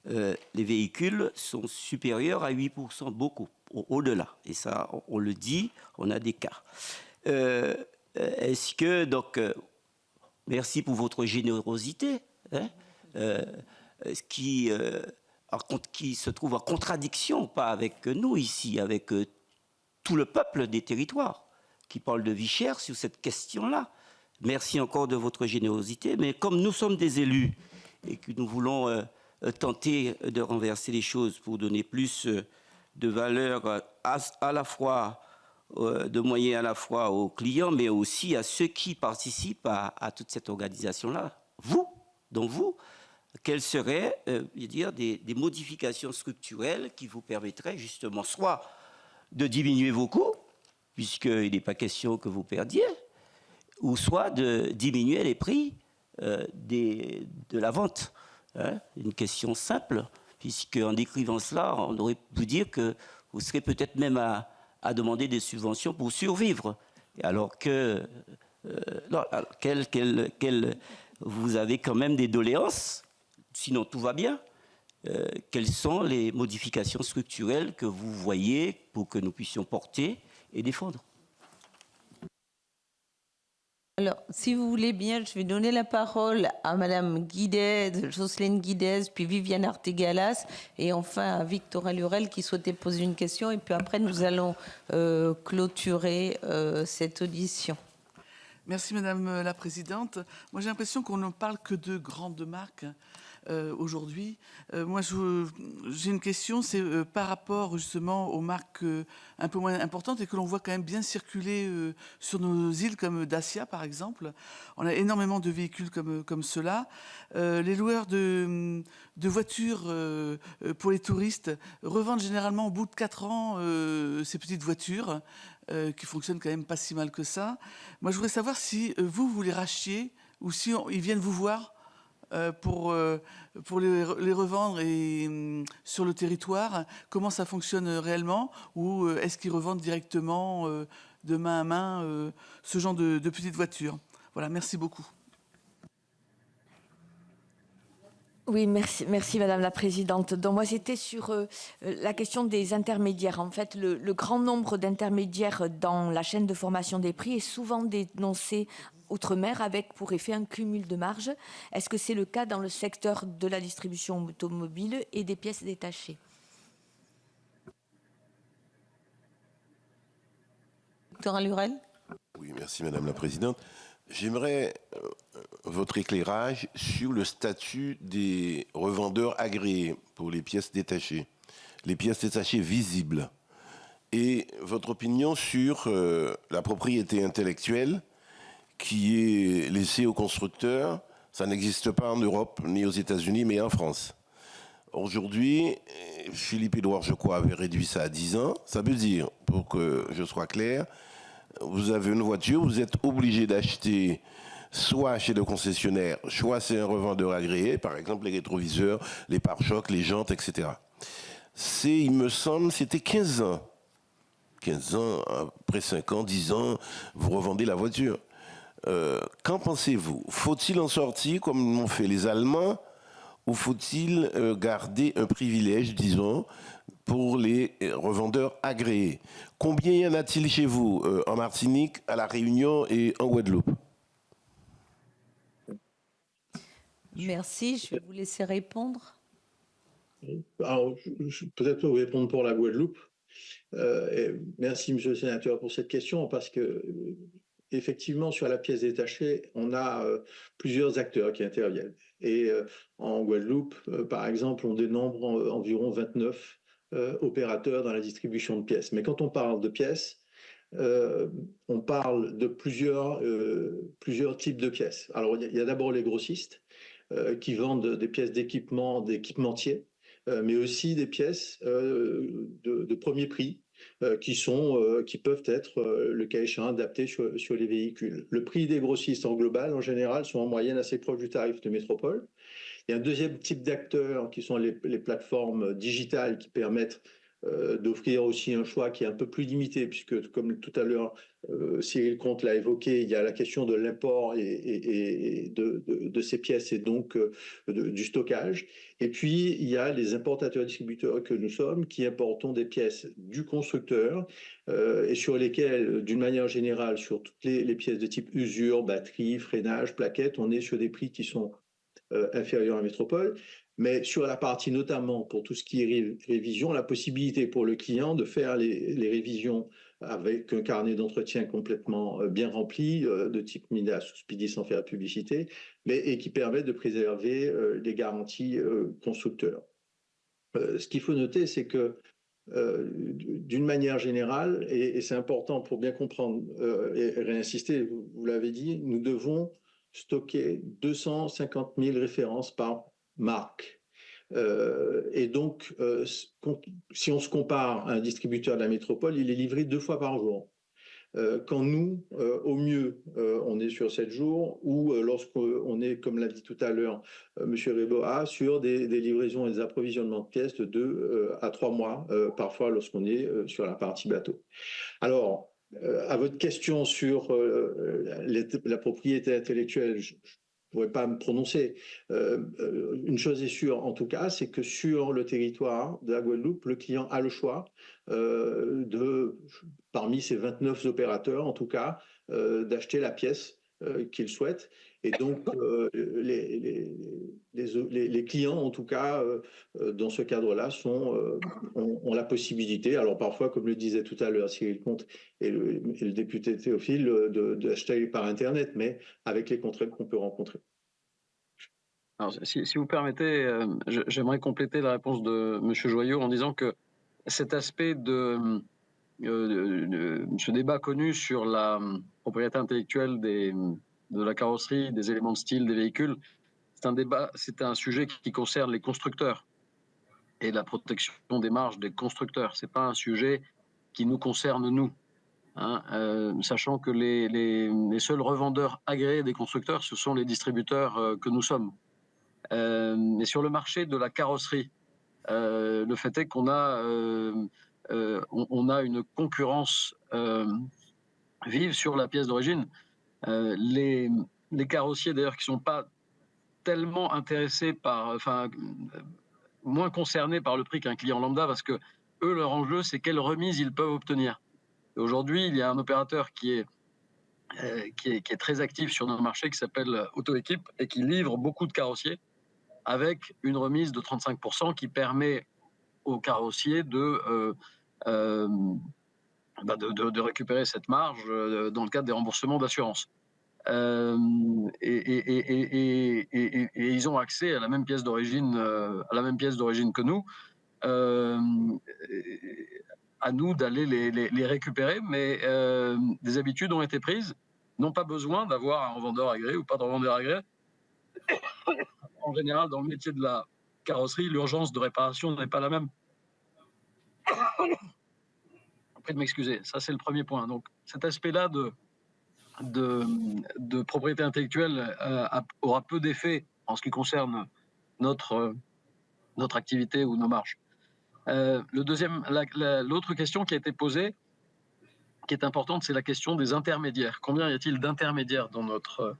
les véhicules sont supérieurs à 8%, beaucoup, au-delà. Et ça, on le dit, on a des cas. Est-ce que, donc, merci pour votre générosité, hein, qui se trouve en contradiction, pas avec nous ici, avec tout le peuple des territoires, qui parle de vie chère sur cette question-là. Merci encore de votre générosité, mais comme nous sommes des élus et que nous voulons tenter de renverser les choses pour donner plus de valeur à la fois, de moyens à la fois aux clients, mais aussi à ceux qui participent à toute cette organisation-là. Vous, quelles seraient des modifications structurelles qui vous permettraient justement soit de diminuer vos coûts, puisqu'il n'est pas question que vous perdiez, ou soit de diminuer les prix de la vente. Hein, une question simple, puisqu'en décrivant cela, on aurait pu dire que vous serez peut-être même à demander des subventions pour survivre, alors que vous avez quand même des doléances, sinon tout va bien. Quelles sont les modifications structurelles que vous voyez pour que nous puissions porter et défendre? Alors, si vous voulez bien, je vais donner la parole à Madame Guidez, Jocelyne Guidez, puis Viviane Artigalas, et enfin à Victorin Lurel qui souhaitait poser une question. Et puis après, nous allons clôturer cette audition. Merci Madame la Présidente. Moi, j'ai l'impression qu'on ne parle que de grandes marques aujourd'hui. Moi, j'ai une question, c'est par rapport justement aux marques un peu moins importantes et que l'on voit quand même bien circuler sur nos îles comme Dacia par exemple. On a énormément de véhicules comme ceux-là. Les loueurs de voitures pour les touristes revendent généralement au bout de 4 ans ces petites voitures qui fonctionnent quand même pas si mal que ça. Moi, je voudrais savoir si vous les rachetiez ou si ils viennent vous voir pour les revendre et sur le territoire, comment ça fonctionne réellement, ou est-ce qu'ils revendent directement de main à main ce genre de petites voitures? Voilà, merci beaucoup. Oui, merci Madame la Présidente. Donc moi c'était sur la question des intermédiaires. En fait, le grand nombre d'intermédiaires dans la chaîne de formation des prix est souvent dénoncé outre-mer avec pour effet un cumul de marge. Est-ce que c'est le cas dans le secteur de la distribution automobile et des pièces détachées? Victorin Lurel. Oui, merci Madame la Présidente. J'aimerais votre éclairage sur le statut des revendeurs agréés pour les pièces détachées visibles, et votre opinion sur la propriété intellectuelle qui est laissée aux constructeurs. Ça n'existe pas en Europe ni aux États-Unis, mais en France. Aujourd'hui, Philippe Édouard, je crois, avait réduit ça à 10 ans. Ça veut dire, pour que je sois clair, vous avez une voiture, vous êtes obligé d'acheter soit chez le concessionnaire, soit c'est un revendeur agréé, par exemple les rétroviseurs, les pare-chocs, les jantes, etc. Il me semble, c'était 15 ans. 15 ans, après 5 ans, 10 ans, vous revendez la voiture. Qu'en pensez-vous? Faut-il en sortir comme l'ont fait les Allemands, ou faut-il garder un privilège, disons, pour les revendeurs agréés? Combien y en a-t-il chez vous en Martinique, à La Réunion et en Guadeloupe? Merci, je vais vous laisser répondre. Alors, peut-être vous répondre pour la Guadeloupe. Merci, Monsieur le Sénateur, pour cette question, parce que effectivement, sur la pièce détachée, on a plusieurs acteurs qui interviennent. Et en Guadeloupe, par exemple, on dénombre environ 29 opérateurs dans la distribution de pièces. Mais quand on parle de pièces, on parle de plusieurs types de pièces. Alors, il y a d'abord les grossistes qui vendent des pièces d'équipement, d'équipementiers, mais aussi des pièces de premier prix qui peuvent être, le cas échéant, adaptées sur les véhicules. Le prix des grossistes en global, en général, sont en moyenne assez proches du tarif de métropole. Il y a un deuxième type d'acteurs qui sont les plateformes digitales qui permettent d'offrir aussi un choix qui est un peu plus limité, puisque comme tout à l'heure Cyril Comte l'a évoqué, il y a la question de l'import et de ces pièces et donc du stockage. Et puis il y a les importateurs-distributeurs que nous sommes qui importons des pièces du constructeur et sur lesquelles, d'une manière générale, sur toutes les pièces de type usure, batterie, freinage, plaquettes, on est sur des prix qui sont inférieurs à la métropole. Mais sur la partie notamment pour tout ce qui est révision, la possibilité pour le client de faire les révisions avec un carnet d'entretien complètement bien rempli, de type Midas ou Speedy sans faire de publicité, et qui permet de préserver les garanties constructeurs. Ce qu'il faut noter, c'est que d'une manière générale, et c'est important pour bien comprendre et réinsister, vous l'avez dit, nous devons stocker 250 000 références par marque. Et donc, si on se compare à un distributeur de la métropole, il est livré 2 fois par jour. Quand nous, au mieux, on est sur 7 jours, ou lorsqu'on est, comme l'a dit tout à l'heure M. Reboa, sur des livraisons et des approvisionnements de pièces de 2 à 3 mois, parfois lorsqu'on est sur la partie bateau. Alors, à votre question sur la propriété intellectuelle, je ne pourrais pas me prononcer. Une chose est sûre, en tout cas, c'est que sur le territoire de la Guadeloupe, le client a le choix parmi ces 29 opérateurs, en tout cas, d'acheter la pièce qu'il souhaite. Et donc, les clients, en tout cas, dans ce cadre-là, ont la possibilité, alors parfois, comme le disait tout à l'heure Cyril Comte et le député Théophile, d'acheter par Internet, mais avec les contraintes qu'on peut rencontrer. Alors, si vous permettez, j'aimerais compléter la réponse de M. Joyaux en disant que cet aspect de ce débat connu sur la propriété intellectuelle de la carrosserie, des éléments de style des véhicules, c'est un sujet qui concerne les constructeurs et la protection des marges des constructeurs. C'est pas un sujet qui nous concerne nous, hein, sachant que les seuls revendeurs agréés des constructeurs, ce sont les distributeurs que nous sommes. Mais sur le marché de la carrosserie, le fait est qu'on a une concurrence vive sur la pièce d'origine. Les carrossiers d'ailleurs qui ne sont pas tellement intéressés moins concernés par le prix qu'un client lambda, parce que eux, leur enjeu, c'est quelle remise ils peuvent obtenir. Aujourd'hui, il y a un opérateur qui est très actif sur notre marché, qui s'appelle AutoEquipe, et qui livre beaucoup de carrossiers avec une remise de 35% qui permet aux carrossiers de récupérer cette marge dans le cadre des remboursements d'assurance. Et ils ont accès à la même pièce d'origine, que nous. À nous d'aller les récupérer, mais des habitudes ont été prises. N'ont pas besoin d'avoir un revendeur agréé ou pas de revendeur agréé. En général, dans le métier de la carrosserie, l'urgence de réparation n'est pas la même. Prie de m'excuser, ça c'est le premier point. Donc cet aspect-là de propriété intellectuelle aura peu d'effet en ce qui concerne notre activité ou nos marges. L'autre question qui a été posée, qui est importante, c'est la question des intermédiaires. Combien y a-t-il d'intermédiaires dans notre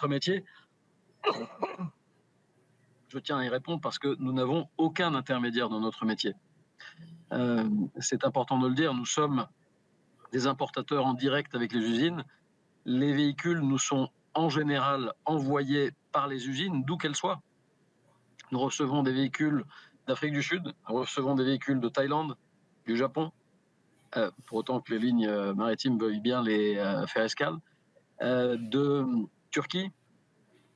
métier ? Je tiens à y répondre parce que nous n'avons aucun intermédiaire dans notre métier. C'est important de le dire, nous sommes des importateurs en direct avec les usines. Les véhicules nous sont en général envoyés par les usines, d'où qu'elles soient. Nous recevons des véhicules d'Afrique du Sud, nous recevons des véhicules de Thaïlande, du Japon, pour autant que les lignes maritimes veuillent bien les faire escale, de Turquie,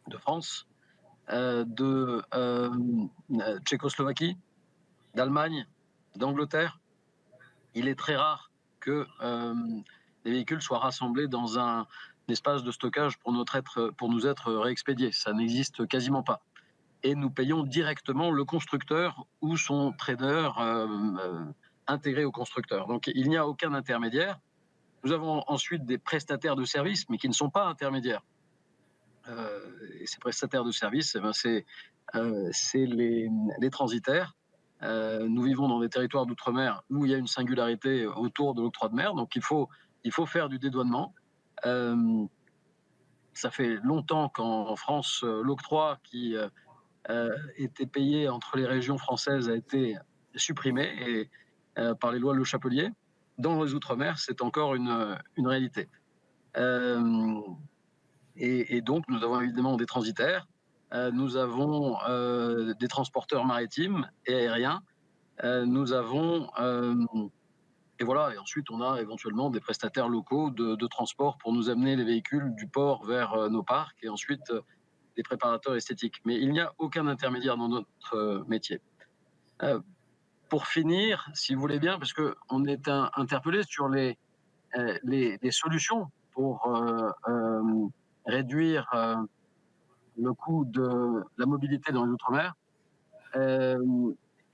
de France, de Tchécoslovaquie, d'Allemagne, d'Angleterre. Il est très rare que les véhicules soient rassemblés dans un espace de stockage pour nous être réexpédiés. Ça n'existe quasiment pas. Et nous payons directement le constructeur ou son trader intégré au constructeur. Donc il n'y a aucun intermédiaire. Nous avons ensuite des prestataires de services, mais qui ne sont pas intermédiaires. Et ces prestataires de services, c'est les transitaires. Nous vivons dans des territoires d'outre-mer où il y a une singularité autour de l'octroi de mer, donc il faut faire du dédouanement. Ça fait longtemps qu'en France, l'octroi qui était payé entre les régions françaises a été supprimé par les lois Le Chapelier. Dans les outre-mer, c'est encore une réalité. Et donc, nous avons évidemment des transitaires, nous avons des transporteurs maritimes et aériens, nous avons... et voilà, et ensuite, on a éventuellement des prestataires locaux de transport pour nous amener les véhicules du port vers nos parcs, et ensuite des préparateurs esthétiques. Mais il n'y a aucun intermédiaire dans notre métier. Pour finir, si vous voulez bien, parce qu'on est interpellé sur les solutions pour réduire le coût de la mobilité dans les Outre-mer.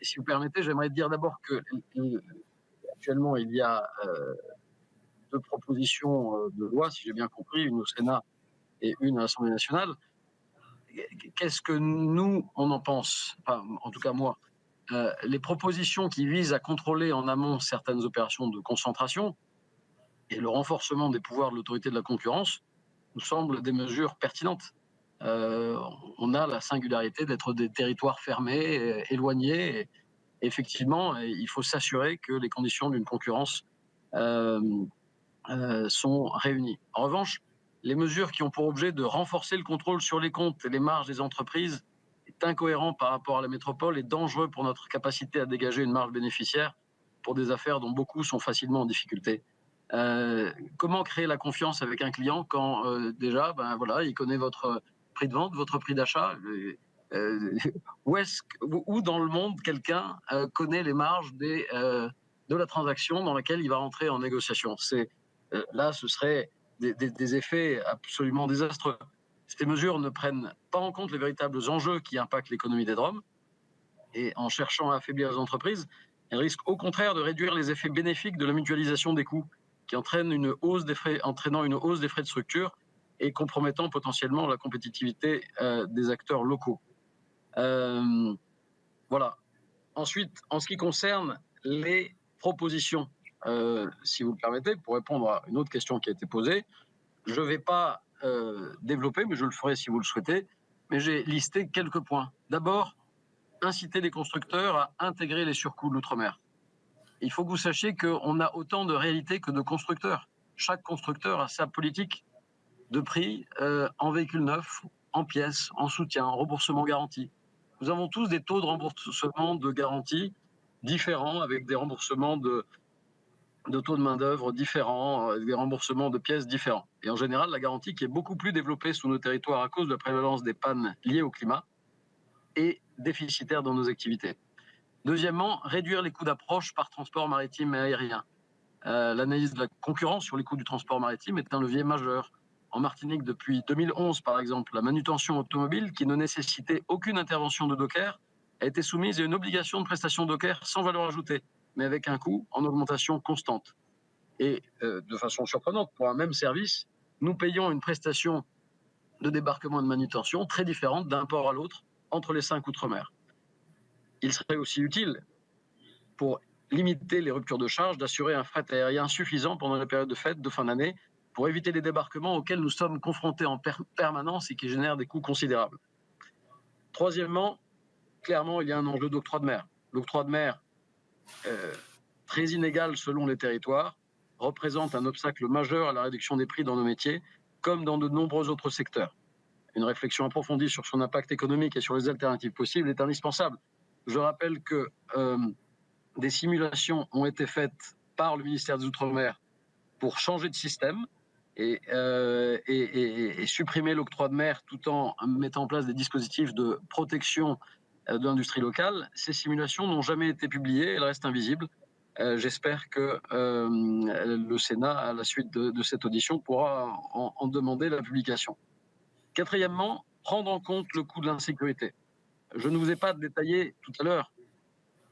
Si vous permettez, j'aimerais dire d'abord que actuellement, il y a 2 propositions de loi, si j'ai bien compris, une au Sénat et une à l'Assemblée nationale. Qu'est-ce que nous, on en pense? Enfin, en tout cas, moi. Les propositions qui visent à contrôler en amont certaines opérations de concentration et le renforcement des pouvoirs de l'autorité de la concurrence nous semblent des mesures pertinentes. On a la singularité d'être des territoires fermés, éloignés. Et effectivement, il faut s'assurer que les conditions d'une concurrence sont réunies. En revanche, les mesures qui ont pour objet de renforcer le contrôle sur les comptes et les marges des entreprises est incohérent par rapport à la métropole et dangereux pour notre capacité à dégager une marge bénéficiaire pour des affaires dont beaucoup sont facilement en difficulté. Comment créer la confiance avec un client quand déjà, il connaît votre prix de vente, votre prix d'achat? Où dans le monde quelqu'un connaît les marges de la transaction dans laquelle il va rentrer en négociation? Là, ce serait des effets absolument désastreux. Ces mesures ne prennent pas en compte les véritables enjeux qui impactent l'économie des DROM. Et en cherchant à affaiblir les entreprises, elles risquent au contraire de réduire les effets bénéfiques de la mutualisation des coûts, qui entraînant une hausse des frais de structure et compromettant potentiellement la compétitivité des acteurs locaux. Voilà. Ensuite, en ce qui concerne les propositions, si vous le permettez, pour répondre à une autre question qui a été posée, je ne vais pas développer, mais je le ferai si vous le souhaitez, mais j'ai listé quelques points. D'abord, inciter les constructeurs à intégrer les surcoûts de l'outre-mer. Il faut que vous sachiez qu'on a autant de réalités que de constructeurs. Chaque constructeur a sa politique de prix en véhicules neufs, en pièces, en soutien, en remboursement garanti. Nous avons tous des taux de remboursement de garantie différents, avec des remboursements de taux de main-d'œuvre différents, des remboursements de pièces différents. Et en général, la garantie qui est beaucoup plus développée sous nos territoires à cause de la prévalence des pannes liées au climat est déficitaire dans nos activités. Deuxièmement, réduire les coûts d'approche par transport maritime et aérien. L'analyse de la concurrence sur les coûts du transport maritime est un levier majeur. En Martinique, depuis 2011, par exemple, la manutention automobile, qui ne nécessitait aucune intervention de docker, a été soumise à une obligation de prestation docker sans valeur ajoutée, mais avec un coût en augmentation constante. Et de façon surprenante, pour un même service, nous payons une prestation de débarquement et de manutention très différente d'un port à l'autre entre les 5 outre-mer. Il serait aussi utile, pour limiter les ruptures de charge, d'assurer un fret aérien suffisant pendant la période de fête de fin d'année pour éviter les débarquements auxquels nous sommes confrontés en permanence et qui génèrent des coûts considérables. Troisièmement, clairement, il y a un enjeu d'octroi de mer. L'octroi de mer, très inégal selon les territoires, représente un obstacle majeur à la réduction des prix dans nos métiers, comme dans de nombreux autres secteurs. Une réflexion approfondie sur son impact économique et sur les alternatives possibles est indispensable. Je rappelle que des simulations ont été faites par le ministère des Outre-mer pour changer de système et supprimer l'octroi de mer tout en mettant en place des dispositifs de protection de l'industrie locale. Ces simulations n'ont jamais été publiées, elles restent invisibles. J'espère que le Sénat, à la suite de cette audition, pourra en demander la publication. Quatrièmement, prendre en compte le coût de l'insécurité. Je ne vous ai pas détaillé tout à l'heure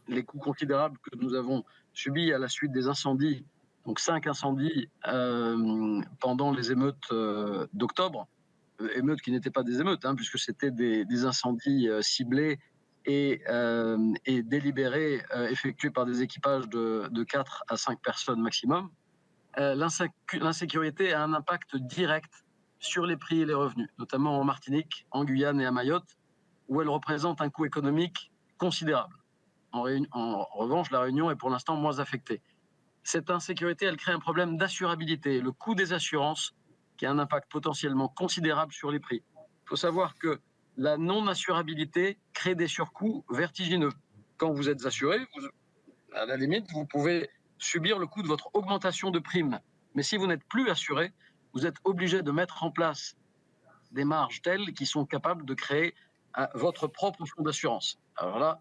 les coûts considérables que nous avons subis à la suite des incendies, donc 5 incendies pendant les émeutes d'octobre, émeutes qui n'étaient pas des émeutes, puisque c'était des incendies ciblés et délibérés, effectués par des équipages de 4 à 5 personnes maximum. L'insécurité a un impact direct sur les prix et les revenus, notamment en Martinique, en Guyane et à Mayotte, où elle représente un coût économique considérable. En revanche, la Réunion est pour l'instant moins affectée. Cette insécurité, elle crée un problème d'assurabilité, le coût des assurances, qui a un impact potentiellement considérable sur les prix. Il faut savoir que la non-assurabilité crée des surcoûts vertigineux. Quand vous êtes assuré, à la limite, vous pouvez subir le coût de votre augmentation de prime. Mais si vous n'êtes plus assuré, vous êtes obligé de mettre en place des marges telles qui sont capables de créer votre propre fonds d'assurance. Alors là,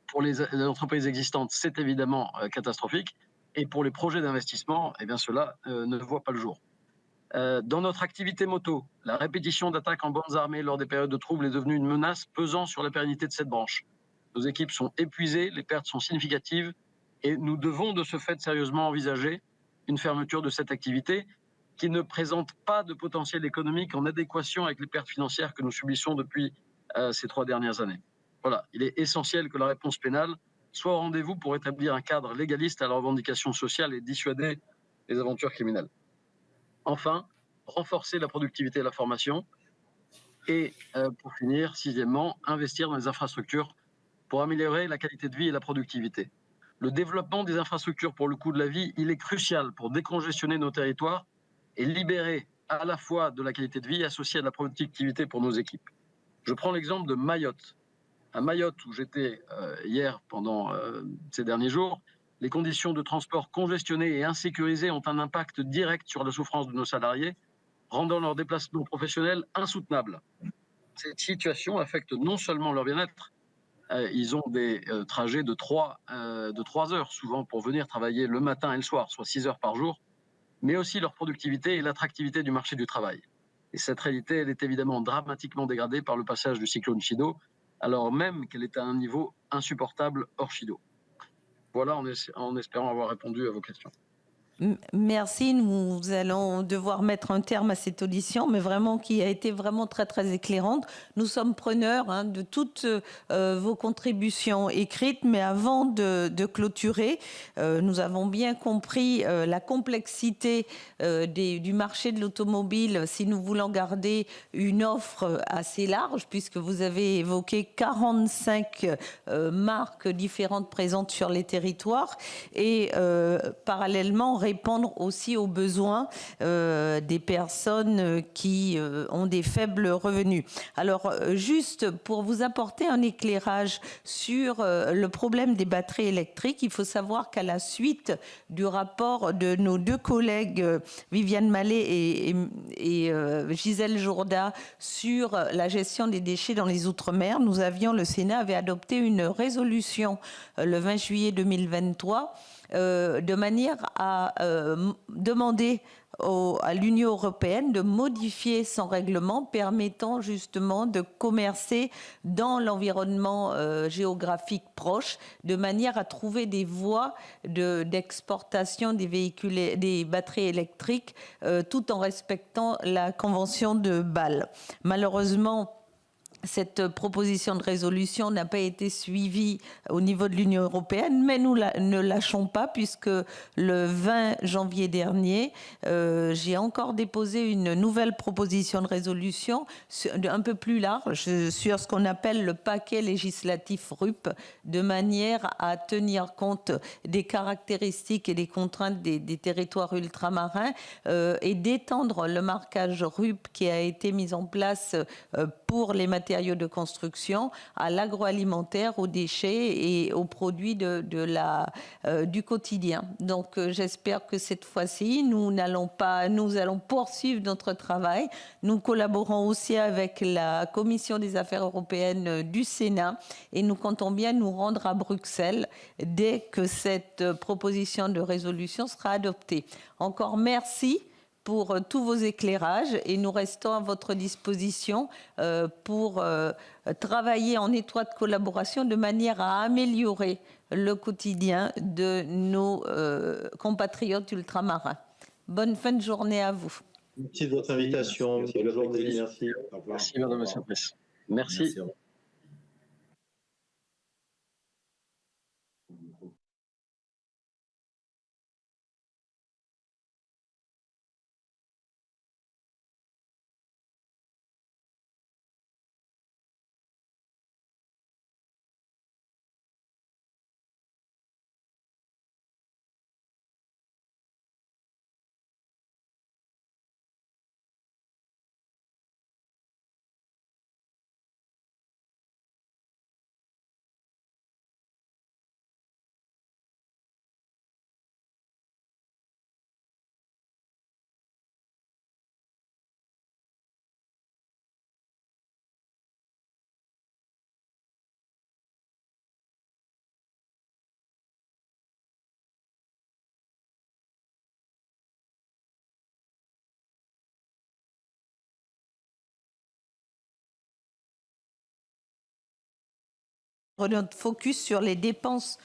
pour les entreprises existantes, c'est évidemment catastrophique. Et pour les projets d'investissement, eh bien, cela ne voit pas le jour. Dans notre activité moto, la répétition d'attaques en bandes armées lors des périodes de troubles est devenue une menace pesant sur la pérennité de cette branche. Nos équipes sont épuisées, les pertes sont significatives et nous devons de ce fait sérieusement envisager une fermeture de cette activité qui ne présente pas de potentiel économique en adéquation avec les pertes financières que nous subissons depuis ces 3 dernières années. Voilà, il est essentiel que la réponse pénale soit au rendez-vous pour établir un cadre légaliste à la revendication sociale et dissuader les aventures criminelles. Enfin, renforcer la productivité et la formation. Et pour finir, 6e, investir dans les infrastructures pour améliorer la qualité de vie et la productivité. Le développement des infrastructures pour le coût de la vie, il est crucial pour décongestionner nos territoires et libérer à la fois de la qualité de vie associée à de la productivité pour nos équipes. Je prends l'exemple de Mayotte. À Mayotte, où j'étais hier pendant ces derniers jours, les conditions de transport congestionnées et insécurisées ont un impact direct sur la souffrance de nos salariés, rendant leur déplacement professionnel insoutenable. Cette situation affecte non seulement leur bien-être, ils ont des trajets de 3 heures souvent pour venir travailler le matin et le soir, soit 6 heures par jour, mais aussi leur productivité et l'attractivité du marché du travail. Et cette réalité, elle est évidemment dramatiquement dégradée par le passage du cyclone Chido, alors même qu'elle est à un niveau insupportable hors Chido. Voilà, en espérant avoir répondu à vos questions. Merci, nous allons devoir mettre un terme à cette audition, mais vraiment qui a été vraiment très très éclairante. Nous sommes preneurs de toutes vos contributions écrites, mais avant de clôturer, nous avons bien compris la complexité du marché de l'automobile si nous voulons garder une offre assez large, puisque vous avez évoqué 45 marques différentes présentes sur les territoires et parallèlement répondre aussi aux besoins des personnes qui ont des faibles revenus. Alors, juste pour vous apporter un éclairage sur le problème des batteries électriques, il faut savoir qu'à la suite du rapport de nos 2 collègues, Viviane Mallet et Gisèle Jourda, sur la gestion des déchets dans les Outre-mer, le Sénat avait adopté une résolution le 20 juillet 2023 de manière à demander à l'Union européenne de modifier son règlement permettant justement de commercer dans l'environnement géographique proche de manière à trouver des voies d'exportation des véhicules, des batteries électriques tout en respectant la Convention de Bâle. Malheureusement, cette proposition de résolution n'a pas été suivie au niveau de l'Union européenne, mais nous ne lâchons pas puisque le 20 janvier dernier, j'ai encore déposé une nouvelle proposition de résolution un peu plus large sur ce qu'on appelle le paquet législatif RUP, de manière à tenir compte des caractéristiques et des contraintes des territoires ultramarins et d'étendre le marquage RUP qui a été mis en place pour les matériaux matériaux de construction, à l'agroalimentaire, aux déchets et aux produits du quotidien. Donc j'espère que cette fois-ci, nous allons poursuivre notre travail. Nous collaborons aussi avec la Commission des affaires européennes du Sénat et nous comptons bien nous rendre à Bruxelles dès que cette proposition de résolution sera adoptée. Encore merci pour tous vos éclairages et nous restons à votre disposition pour travailler en étroite collaboration de manière à améliorer le quotidien de nos compatriotes ultramarins. Bonne fin de journée à vous. Merci de votre invitation. Merci. Bonne journée. Merci. Au revoir. Merci, madame la sénatrice. Merci. Merci, au revoir. Notre focus sur les dépenses